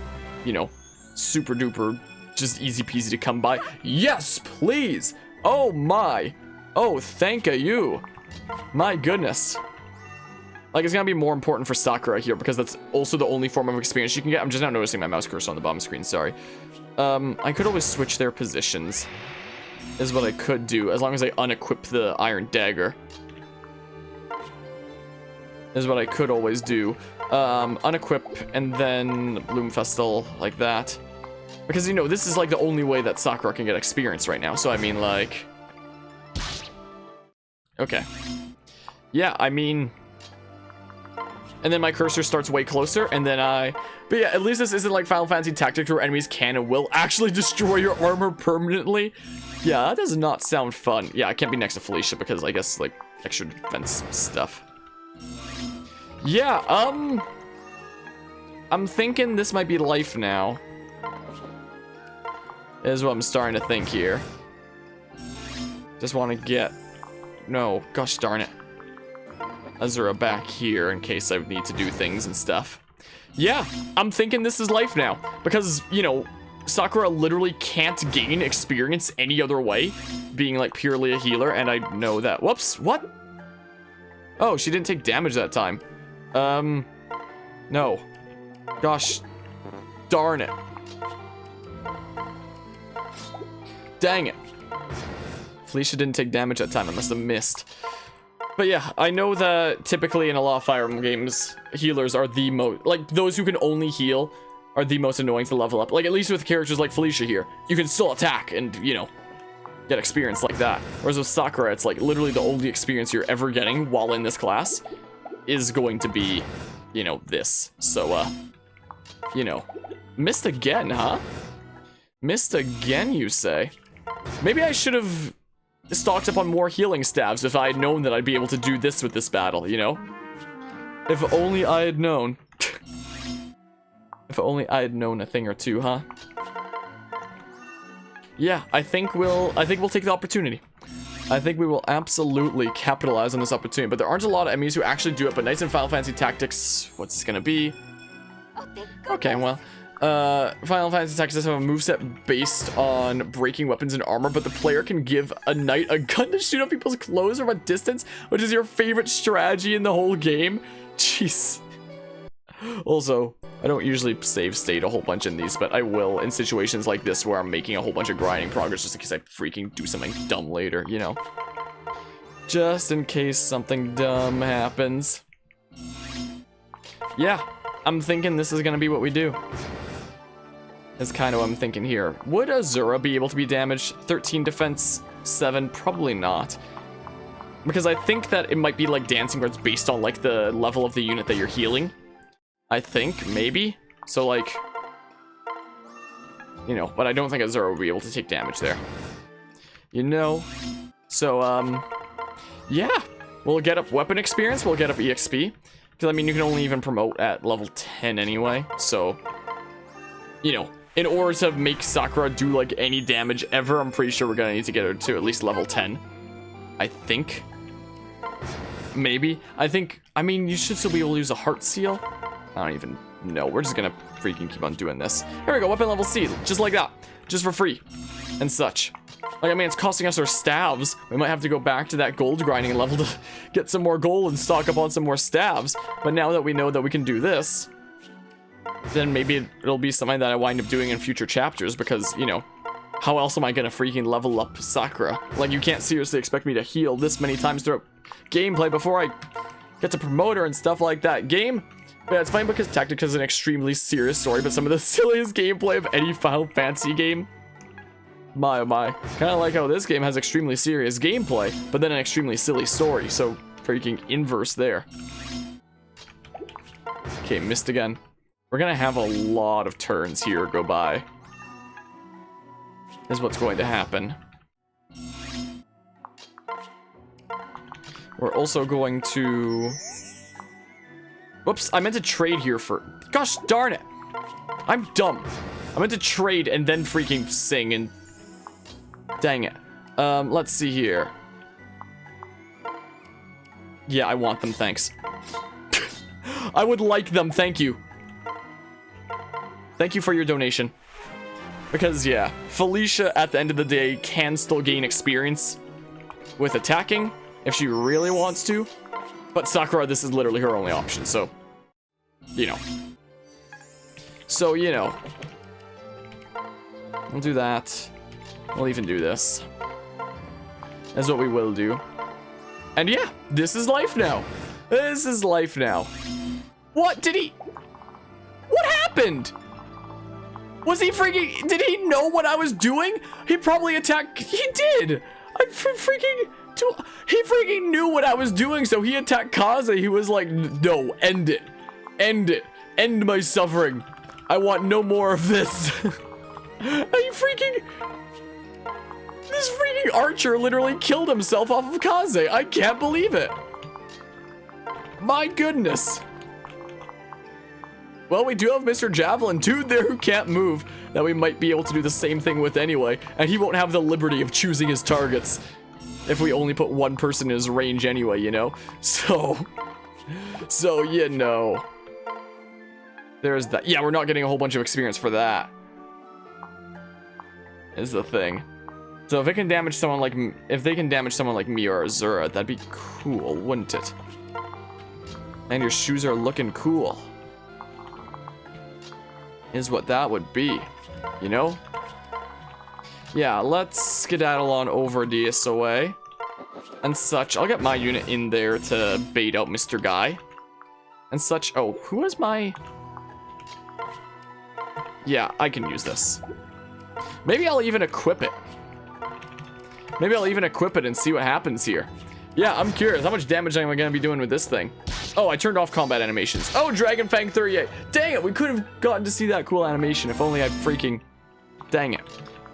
you know, super duper just easy peasy to come by. Yes, please. Oh my. Oh, thank you. My goodness. Like, it's gonna be more important for Sakura here because that's also the only form of experience you can get. I'm just now noticing my mouse cursor on the bottom screen, sorry. I could always switch their positions. Is what I could do, as long as I unequip the Iron Dagger. Is what I could always do. Unequip, and then Bloom Festal, like that. Because, you know, this is, like, the only way that Sakura can get experience right now. So, I mean, like... Okay. Yeah, I mean... And then my cursor starts way closer, and then I... But yeah, at least this isn't like Final Fantasy Tactics where enemies can and will actually destroy your armor permanently. Yeah, that does not sound fun. Yeah, I can't be next to Felicia because I guess, like, extra defense stuff. Yeah, I'm thinking this might be life now. Is what I'm starting to think here. Just want to get... No, gosh darn it. Azura back here in case I need to do things and stuff. Yeah, I'm thinking this is life now. Because, you know, Sakura literally can't gain experience any other way, being like purely a healer, and I know that. Whoops, what? Oh, she didn't take damage that time. No. Gosh, darn it. Dang it. Felicia didn't take damage that time, I must have missed. But yeah, I know that typically in a lot of Fire Emblem games, healers are the most, like, those who can only heal are the most annoying to level up. Like, at least with characters like Felicia here, you can still attack and, you know, get experience like that. Whereas with Sakura, it's like literally the only experience you're ever getting while in this class is going to be, you know, this. So, you know, missed again, huh? Missed again, you say? Maybe I should have stocked up on more healing staves if I had known that I'd be able to do this with this battle, you know? If only I had known. If only I had known a thing or two, huh? Yeah, I think we'll take the opportunity. I think we will absolutely capitalize on this opportunity, but there aren't a lot of enemies who actually do it, but Knights in Final Fantasy Tactics, what's this gonna be? Okay, well, Final Fantasy Tactics have a moveset based on breaking weapons and armor, but the player can give a knight a gun to shoot at people's clothes from a distance, which is your favorite strategy in the whole game. Jeez. Also, I don't usually save state a whole bunch in these, but I will in situations like this where I'm making a whole bunch of grinding progress just in case I freaking do something dumb later, you know? Just in case something dumb happens. Yeah, I'm thinking this is gonna be what we do. Is kind of what I'm thinking here. Would Azura be able to be damaged? 13 defense, 7, probably not. Because I think that it might be like dancing where it's based on like the level of the unit that you're healing. I think, maybe. So like, you know, but I don't think Azura will be able to take damage there. You know? So, yeah. We'll get up weapon experience, we'll get up EXP. Because, I mean, you can only even promote at level 10 anyway, so... You know, in order to make Sakura do, like, any damage ever, I'm pretty sure we're gonna need to get her to at least level 10. I think. Maybe. I mean, you should still be able to use a heart seal. I don't even know. We're just gonna freaking keep on doing this. Here we go, weapon level C, just like that. Just for free. And such. Like, I mean, it's costing us our staves. We might have to go back to that gold grinding level to get some more gold and stock up on some more staves. But now that we know that we can do this, then maybe it'll be something that I wind up doing in future chapters because, you know, how else am I gonna freaking level up Sakura? Like, you can't seriously expect me to heal this many times throughout gameplay before I get to promote her and stuff like that. Game? Yeah, it's fine because Tactica is an extremely serious story, but some of the silliest gameplay of any Final Fantasy game. My, oh my. Kind of like how this game has extremely serious gameplay, but then an extremely silly story, so freaking inverse there. Okay, missed again. We're gonna have a lot of turns here go by. Is what's going to happen. We're also going to... Whoops, I meant to trade here for... Gosh darn it! I'm dumb. I meant to trade and then freaking sing and... Dang it. Let's see here. Yeah, I want them, thanks. I would like them, thank you. Thank you for your donation. Because, yeah, Felicia, at the end of the day, can still gain experience with attacking, if she really wants to. But Sakura, this is literally her only option, so, you know. So, you know. We'll do that. We'll even do this. That's what we will do. And yeah, this is life now. This is life now. What did he... What happened? Was he freaking... Did he know what I was doing? He probably attacked... He did! He freaking knew what I was doing, so he attacked Kaze. He was like, no, end it. End it. End my suffering. I want no more of this. Are you freaking... This freaking archer literally killed himself off of Kaze. I can't believe it. My goodness. Well, we do have Mr. Javelin, dude there who can't move, that we might be able to do the same thing with anyway, and he won't have the liberty of choosing his targets if we only put one person in his range anyway, you know? So, you know. There's that. Yeah, we're not getting a whole bunch of experience for that. Is the thing. So if it can damage someone like, if they can damage someone like me or Azura, that'd be cool, wouldn't it? And your shoes are looking cool. Is what that would be, you know? Yeah, let's skedaddle on over DSOA and such. I'll get my unit in there to bait out Mr. Guy and such. Oh, who is my... Yeah, I can use this. Maybe I'll even equip it. Maybe I'll even equip it and see what happens here. Yeah, I'm curious. How much damage am I going to be doing with this thing? Oh, I turned off combat animations. Oh, Dragon Fang 38. Dang it, we could have gotten to see that cool animation if only I freaking... Dang it.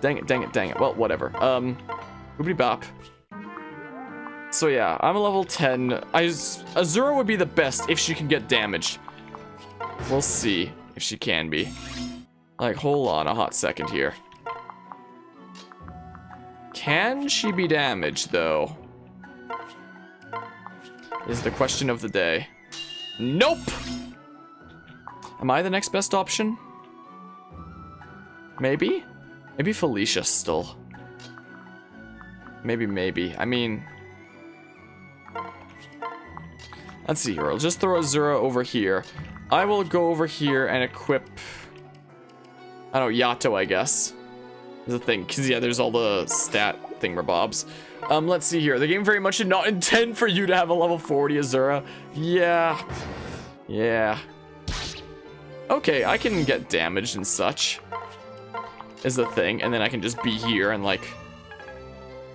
Dang it, dang it, dang it. Well, whatever. Boopity bop. So yeah, I'm a level 10. Azura would be the best if she can get damaged. We'll see if she can be. Like, hold on a hot second here. Can she be damaged, though? Is the question of the day. Nope! Am I the next best option? Maybe? Maybe Felicia still. Maybe. I mean... Let's see here. I'll just throw Azura over here. I will go over here and equip... I don't know, Yato, I guess. Is the thing. Because, yeah, there's all the stat thingamabobs. Let's see here. The game very much did not intend for you to have a level 40 Azura. Yeah. Okay, I can get damaged and such. Is the thing. And then I can just be here and like...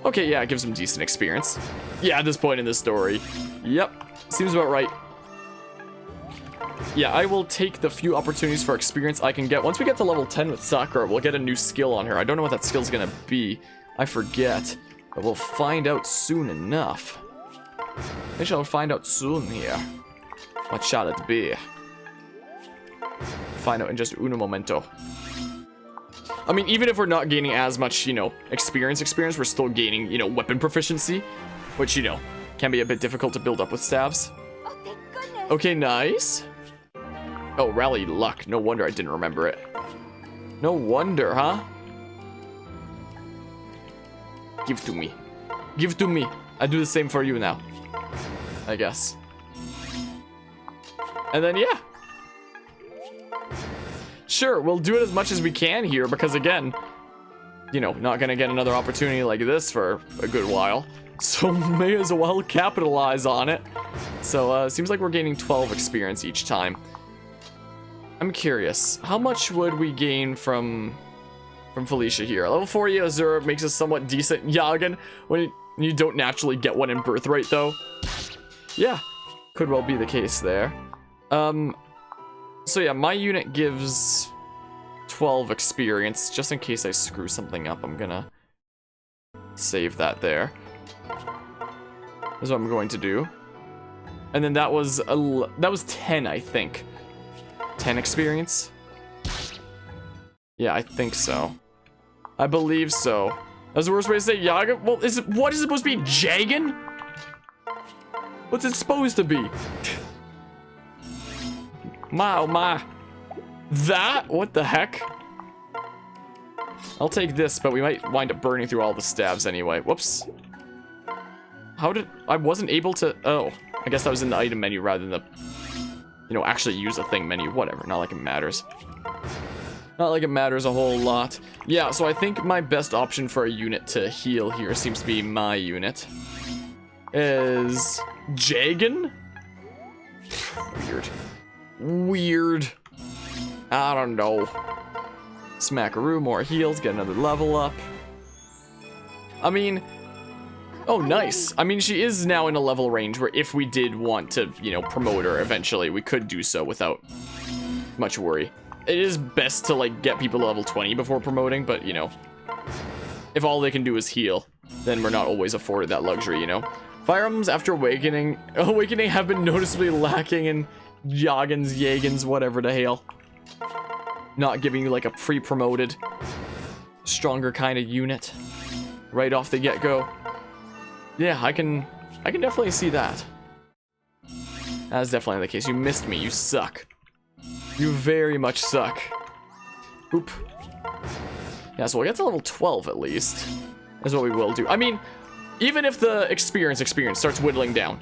Okay, yeah, it gives them decent experience. Yeah, at this point in the story. Yep. Seems about right. Yeah, I will take the few opportunities for experience I can get. Once we get to level 10 with Sakura, we'll get a new skill on her. I don't know what that skill's gonna be. I forget. But we'll find out soon enough. We shall find out soon here. What shall it be? Find out in just uno momento. I mean, even if we're not gaining as much, you know, experience, we're still gaining, you know, weapon proficiency. Which, you know, can be a bit difficult to build up with staves. Oh, thank goodness. Okay, nice. Oh, rally luck. No wonder I didn't remember it. No wonder, huh? Give to me. Give to me. I do the same for you now. I guess. And then, yeah. Sure, we'll do it as much as we can here because, again, you know, not gonna get another opportunity like this for a good while. So may as well capitalize on it. So, seems like we're gaining 12 experience each time. I'm curious, how much would we gain from Felicia here? Level 40 Azura makes us somewhat decent. Yagen, when you don't naturally get one in Birthright, though. Yeah, could well be the case there. So yeah, my unit gives 12 experience. Just in case I screw something up, I'm gonna save that there. That's what I'm going to do. And then that was 10, I think. 10 experience? Yeah, I think so. I believe so. That was the worst way to say Yaga. Well, what is it supposed to be? Jagan? What's it supposed to be? My, oh my. That? What the heck? I'll take this, but we might wind up burning through all the stabs anyway. Whoops. How did... I wasn't able to... Oh, I guess that was in the item menu rather than the... You know, actually use a thing menu. Whatever, not like it matters. Not like it matters a whole lot. Yeah, so I think my best option for a unit to heal here seems to be my unit. Is... Jagan? Weird. Weird. I don't know. Smackaroo, more heals, get another level up. I mean... Oh, nice. I mean, she is now in a level range where if we did want to, you know, promote her eventually, we could do so without much worry. It is best to, like, get people to level 20 before promoting, but, you know, if all they can do is heal, then we're not always afforded that luxury, you know? Fire Emblems after Awakening have been noticeably lacking in Yagans, whatever the hell. Not giving you, like, a pre-promoted, stronger kind of unit right off the get-go. Yeah, I can definitely see that. That's definitely the case. You missed me. You suck. You very much suck. Oop. Yeah, so we'll get to level 12 at least. That's what we will do. I mean, even if the experience starts whittling down,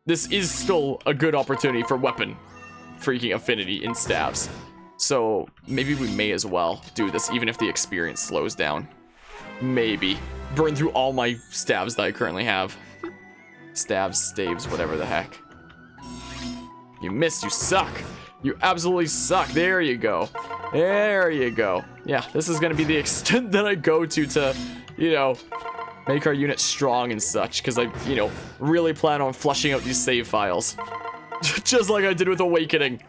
this is still a good opportunity for weapon freaking affinity in stabs. So maybe we may as well do this, even if the experience slows down. Maybe. Burn through all my stabs that I currently have. Stabs, staves, whatever the heck. You missed, you suck. You absolutely suck. There you go. There you go. Yeah, this is gonna be the extent that I go to, you know, make our unit strong and such, because I, you know, really plan on flushing out these save files. Just like I did with Awakening.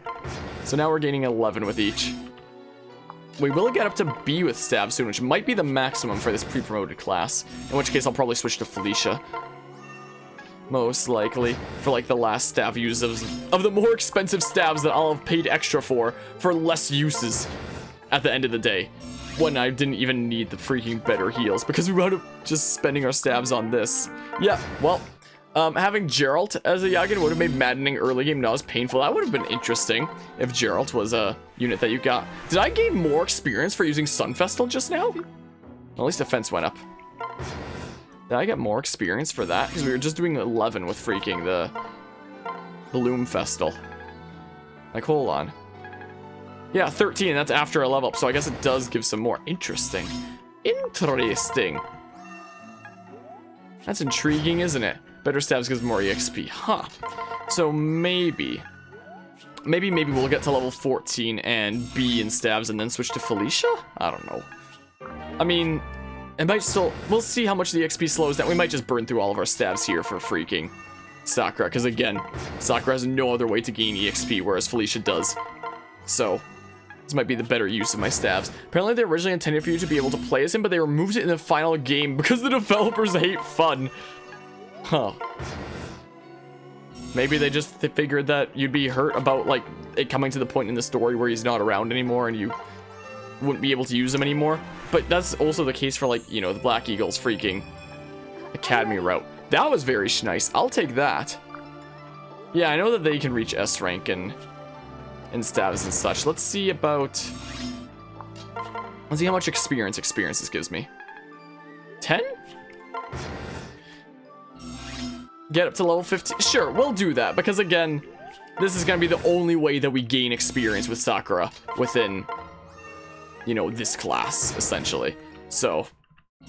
So now we're gaining 11 with each. We will get up to B with stab soon, which might be the maximum for this pre-promoted class. In which case, I'll probably switch to Felicia. Most likely. For, like, the last stab uses of the more expensive stabs that I'll have paid extra for less uses at the end of the day. When I didn't even need the freaking better heals, because we wound up just spending our stabs on this. Yeah, well, having Geralt as a Yagan would have made maddening early game not as painful. That would have been interesting if Geralt was a unit that you got. Did I gain more experience for using Sunfestal just now? At least defense went up. Did I get more experience for that? Because we were just doing 11 with freaking the Bloom Festal. Like, hold on. Yeah, 13, that's after a level up, so I guess it does give some more. Interesting. Interesting. That's intriguing, isn't it? Better stabs gives more EXP. Huh. So maybe we'll get to level 14 and B in stabs and then switch to Felicia? I don't know. I mean, it might still... We'll see how much the EXP slows down. We might just burn through all of our stabs here for freaking Sakura. Because again, Sakura has no other way to gain EXP, whereas Felicia does. So... this might be the better use of my stabs. Apparently they originally intended for you to be able to play as him, but they removed it in the final game because the developers hate fun. Huh. Maybe they just figured that you'd be hurt about, like, it coming to the point in the story where he's not around anymore and you wouldn't be able to use him anymore. But that's also the case for, like, you know, the Black Eagles freaking Academy route. That was very nice. I'll take that. Yeah, I know that they can reach S rank and stabs and such. Let's see about... let's see how much experience this gives me. 10? Get up to level 15. Sure, we'll do that, because again, this is gonna be the only way that we gain experience with Sakura within, you know, this class, essentially. So,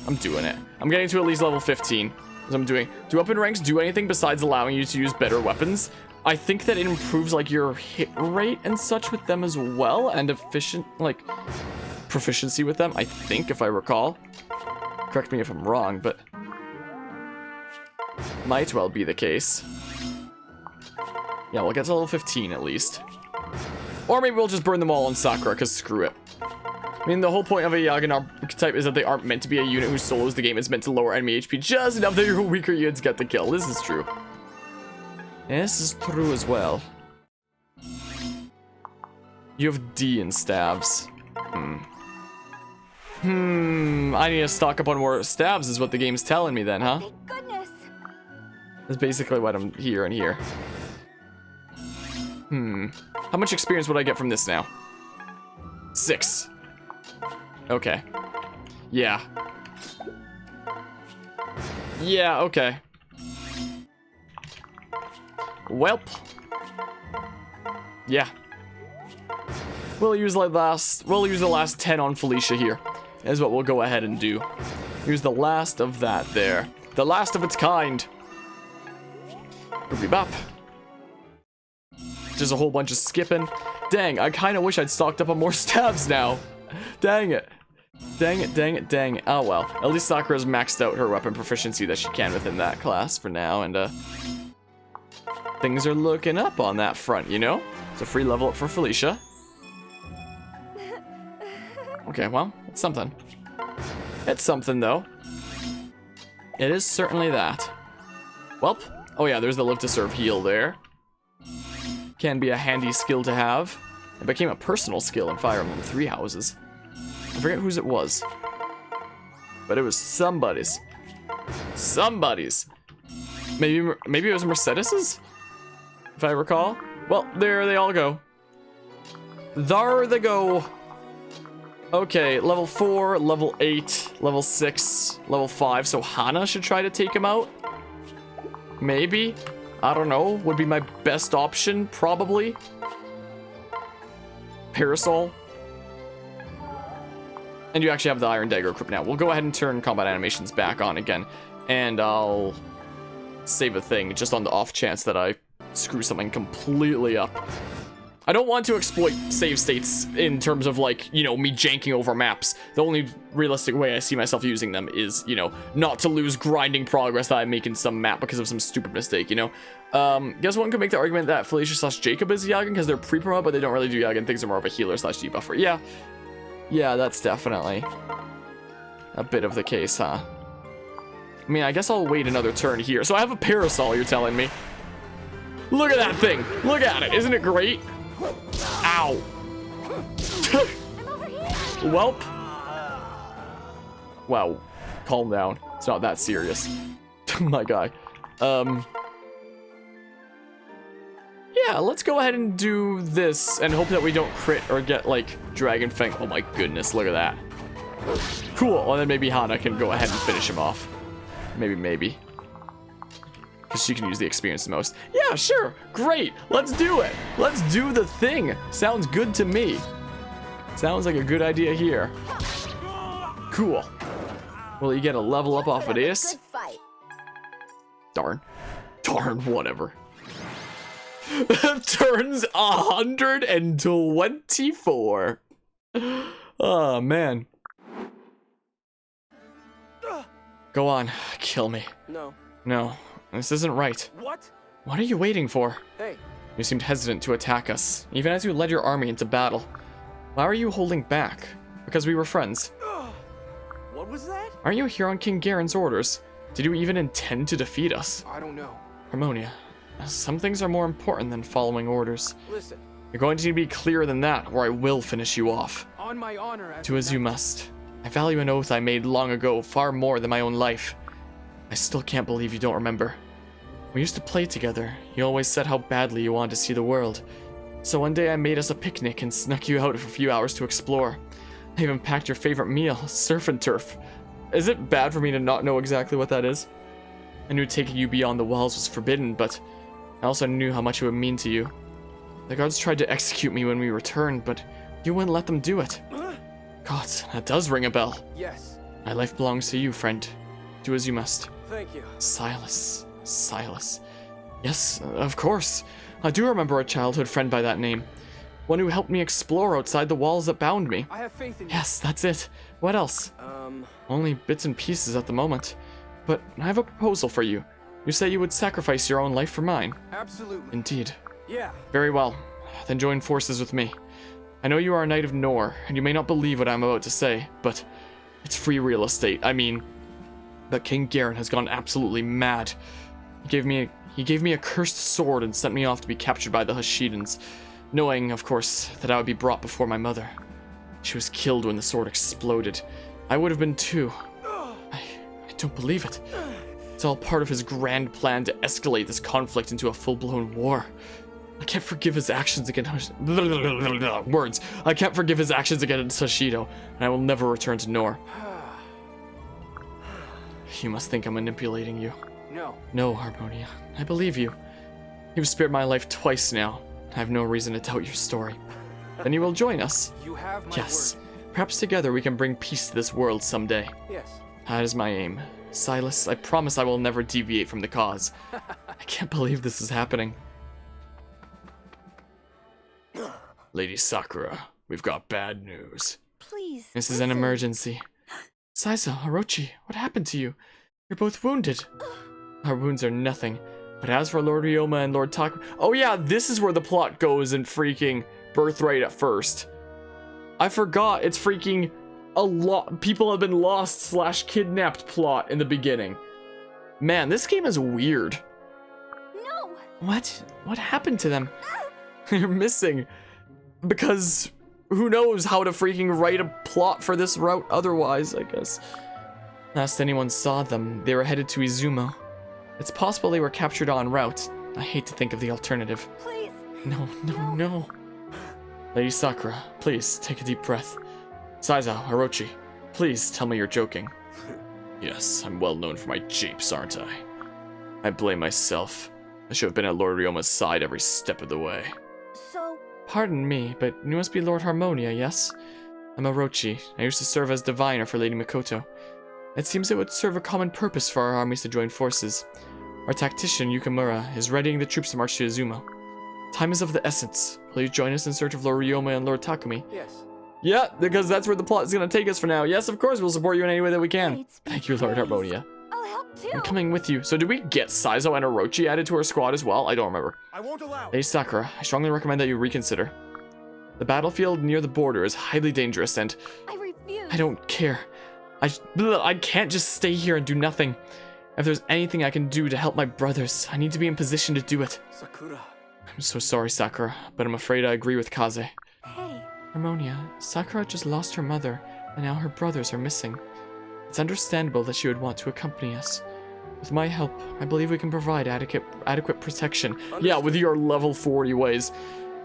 I'm doing it. I'm getting to at least level 15. As I'm doing. Do up in ranks do anything besides allowing you to use better weapons? I think that it improves, like, your hit rate and such with them as well, and proficiency with them, I think, if I recall. Correct me if I'm wrong, but might well be the case. Yeah, we'll get to level 15 at least. Or maybe we'll just burn them all on Sakura, because screw it. I mean, the whole point of a Yagan archetype is that they aren't meant to be a unit who solos the game. It's meant to lower enemy HP just enough that your weaker units get the kill. This is true. This is true as well. You have D in stabs. I need to stock up on more stabs is what the game's telling me then, huh? Thank goodness. That's basically what I'm hearing here. How much experience would I get from this now? 6. Okay. Yeah. Yeah, okay. Welp. Yeah. We'll use the last 10 on Felicia here. Is what we'll go ahead and do. Use the last of that there. The last of its kind. Boop-de-bop. Just a whole bunch of skipping. Dang, I kind of wish I'd stocked up on more stabs now. Dang it. Dang it, dang it, dang it. Oh well. At least Sakura's maxed out her weapon proficiency that she can within that class for now, and things are looking up on that front, you know? It's a free level up for Felicia. Okay, well, it's something. It's something, though. It is certainly that. Welp. Oh yeah, there's the live to serve heal there. Can be a handy skill to have. It became a personal skill in Fire Emblem 3 Houses. I forget whose it was. But it was somebody's. Somebody's. Maybe it was Mercedes's? If I recall. Well, there they all go. There they go. Okay, level 4, level 8, level 6, level 5. So Hana should try to take him out. Maybe. I don't know. Would be my best option, probably. Parasol. And you actually have the Iron Dagger equipped now. We'll go ahead and turn combat animations back on again. And I'll save a thing just on the off chance that I screw something completely up. I don't want to exploit save states in terms of, like, you know, me janking over maps. The only realistic way I see myself using them is, you know, not to lose grinding progress that I make in some map because of some stupid mistake, you know? Guess one could make the argument that Felicia / Jacob is Yagen because they're pre-promo, but they don't really do Yagen. Things are more of a healer / debuffer. Yeah. Yeah, that's definitely a bit of the case, huh? I mean, I guess I'll wait another turn here. So I have a parasol, you're telling me? Look at that thing! Look at it! Isn't it great? Ow! Welp. Wow. Calm down. It's not that serious. My guy. Yeah, let's go ahead and do this and hope that we don't crit or get, like, Dragon Fang. Oh my goodness, look at that. Cool, and then maybe Hana can go ahead and finish him off. Maybe. Because she can use the experience the most. Yeah, sure, great, let's do it. Let's do the thing. Sounds good to me. Sounds like a good idea here. Cool. Well, you get a level up off of this. Darn, whatever. Turns 124. Oh, man. Go on, kill me. No, this isn't right. What? What are you waiting for? Hey. You seemed hesitant to attack us, even as you led your army into battle. Why are you holding back? Because we were friends. What was that? Aren't you here on King Garen's orders? Did you even intend to defeat us? I don't know. Harmonia, some things are more important than following orders. Listen. You're going to need to be clearer than that, or I will finish you off. On my honor. Do as you must. I value an oath I made long ago far more than my own life. I still can't believe you don't remember. We used to play together. You always said how badly you wanted to see the world. So one day I made us a picnic and snuck you out for a few hours to explore. I even packed your favorite meal, surf and turf. Is it bad for me to not know exactly what that is? I knew taking you beyond the walls was forbidden, but I also knew how much it would mean to you. The guards tried to execute me when we returned, but you wouldn't let them do it. God, that does ring a bell. Yes. My life belongs to you, friend. Do as you must. Thank you. Silas. Yes, of course. I do remember a childhood friend by that name. One who helped me explore outside the walls that bound me. I have faith in you. Yes, that's it. What else? Only bits and pieces at the moment. But I have a proposal for you. You say you would sacrifice your own life for mine. Absolutely. Indeed. Yeah. Very well. Then join forces with me. I know you are a knight of Nor, and you may not believe what I'm about to say, but it's free real estate. I mean, but King Garen has gone absolutely mad. He gave me a cursed sword and sent me off to be captured by the Hashidans, knowing, of course, that I would be brought before my mother. She was killed when the sword exploded. I would have been too. I don't believe it. It's all part of his grand plan to escalate this conflict into a full-blown war. I can't forgive his actions against words. I can't forgive his actions against Hashido, and I will never return to Nor. You must think I'm manipulating you. No. No, Harmonia. I believe you. You've spared my life twice now. I have no reason to doubt your story. Then you will join us. You have my Yes. word. Perhaps together we can bring peace to this world someday. Yes. That is my aim. Silas, I promise I will never deviate from the cause. I can't believe this is happening. Lady Sakura, we've got bad news. Please. This is an listen. emergency. Saizo, Orochi, what happened to you? You're both wounded. Our wounds are nothing. But as for Lord Ryoma and Lord Taku... Oh yeah, this is where the plot goes in freaking Birthright at first. I forgot it's freaking a lot... People have been lost / kidnapped plot in the beginning. Man, this game is weird. No. What? What happened to them? They're missing. Because who knows how to freaking write a plot for this route otherwise, I guess. Last anyone saw them, they were headed to Izumo. It's possible they were captured en route. I hate to think of the alternative. Please. No. Lady Sakura, please take a deep breath. Saizo, Orochi, please tell me you're joking. Yes, I'm well known for my japes, aren't I? I blame myself. I should have been at Lord Ryoma's side every step of the way. So. Pardon me, but you must be Lord Harmonia, yes? I'm Orochi. I used to serve as diviner for Lady Mikoto. It seems it would serve a common purpose for our armies to join forces. Our tactician, Yukimura, is readying the troops to march to Izumo. Time is of the essence. Will you join us in search of Lord Ryoma and Lord Takumi? Yes. Yeah, because that's where the plot is going to take us for now. Yes, of course, we'll support you in any way that we can. Fates be Thank you, Lord praised. Harmonia. I'll help too. I'm coming with you. So did we get Saizo and Orochi added to our squad as well? I don't remember. I won't allow. Lady Sakura, I strongly recommend that you reconsider. The battlefield near the border is highly dangerous and I refuse. I don't care. I can't just stay here and do nothing. If there's anything I can do to help my brothers, I need to be in position to do it. Sakura. I'm so sorry, Sakura, but I'm afraid I agree with Kaze. Hey. Harmonia, Sakura just lost her mother, and now her brothers are missing. It's understandable that she would want to accompany us. With my help, I believe we can provide adequate protection. Yeah, with your level 40 ways.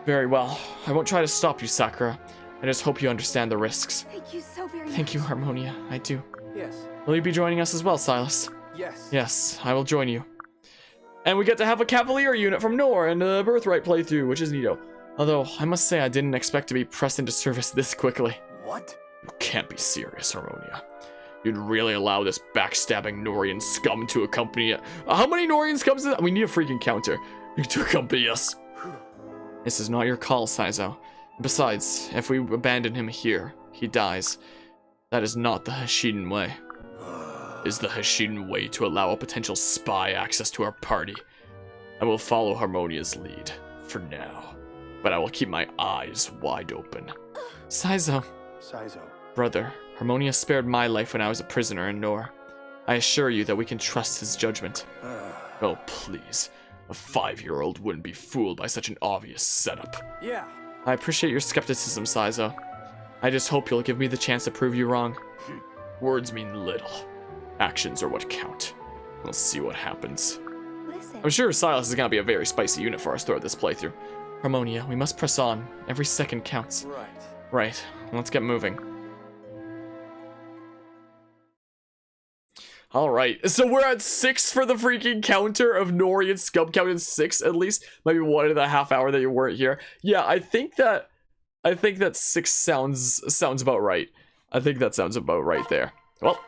Very well. I won't try to stop you, Sakura. I just hope you understand the risks. Thank you so very much. Thank you, Harmonia. I do. Yes. Will you be joining us as well, Silas? Yes. Yes, I will join you. And we get to have a Cavalier unit from Nor in the Birthright playthrough, which is neato. Although, I must say I didn't expect to be pressed into service this quickly. What? You can't be serious, Harmonia. You'd really allow this backstabbing Norian scum to accompany us? How many Norian scums is that? We need a freaking counter. To accompany us. This is not your call, Saizo. Besides, if we abandon him here, he dies. That is not the Hashiden way. Is the Hashiden way to allow a potential spy access to our party? I will follow Harmonia's lead, for now. But I will keep my eyes wide open. Saizo. Saizo. Brother, Harmonia spared my life when I was a prisoner in Nor. I assure you that we can trust his judgment. Oh, please. A 5-year-old wouldn't be fooled by such an obvious setup. Yeah. I appreciate your skepticism, Saizo. I just hope you'll give me the chance to prove you wrong. Words mean little. Actions are what count. We'll see what happens. Listen. I'm sure Silas is gonna be a very spicy unit for us throughout this playthrough. Harmonia, we must press on. Every second counts. Right. Right, let's get moving. Alright, so we're at 6 for the freaking counter of Nori and Scum. Counted 6 at least. Maybe 1.5 hours that you weren't here. Yeah, I think that 6 sounds about right. I think that sounds about right there. Well,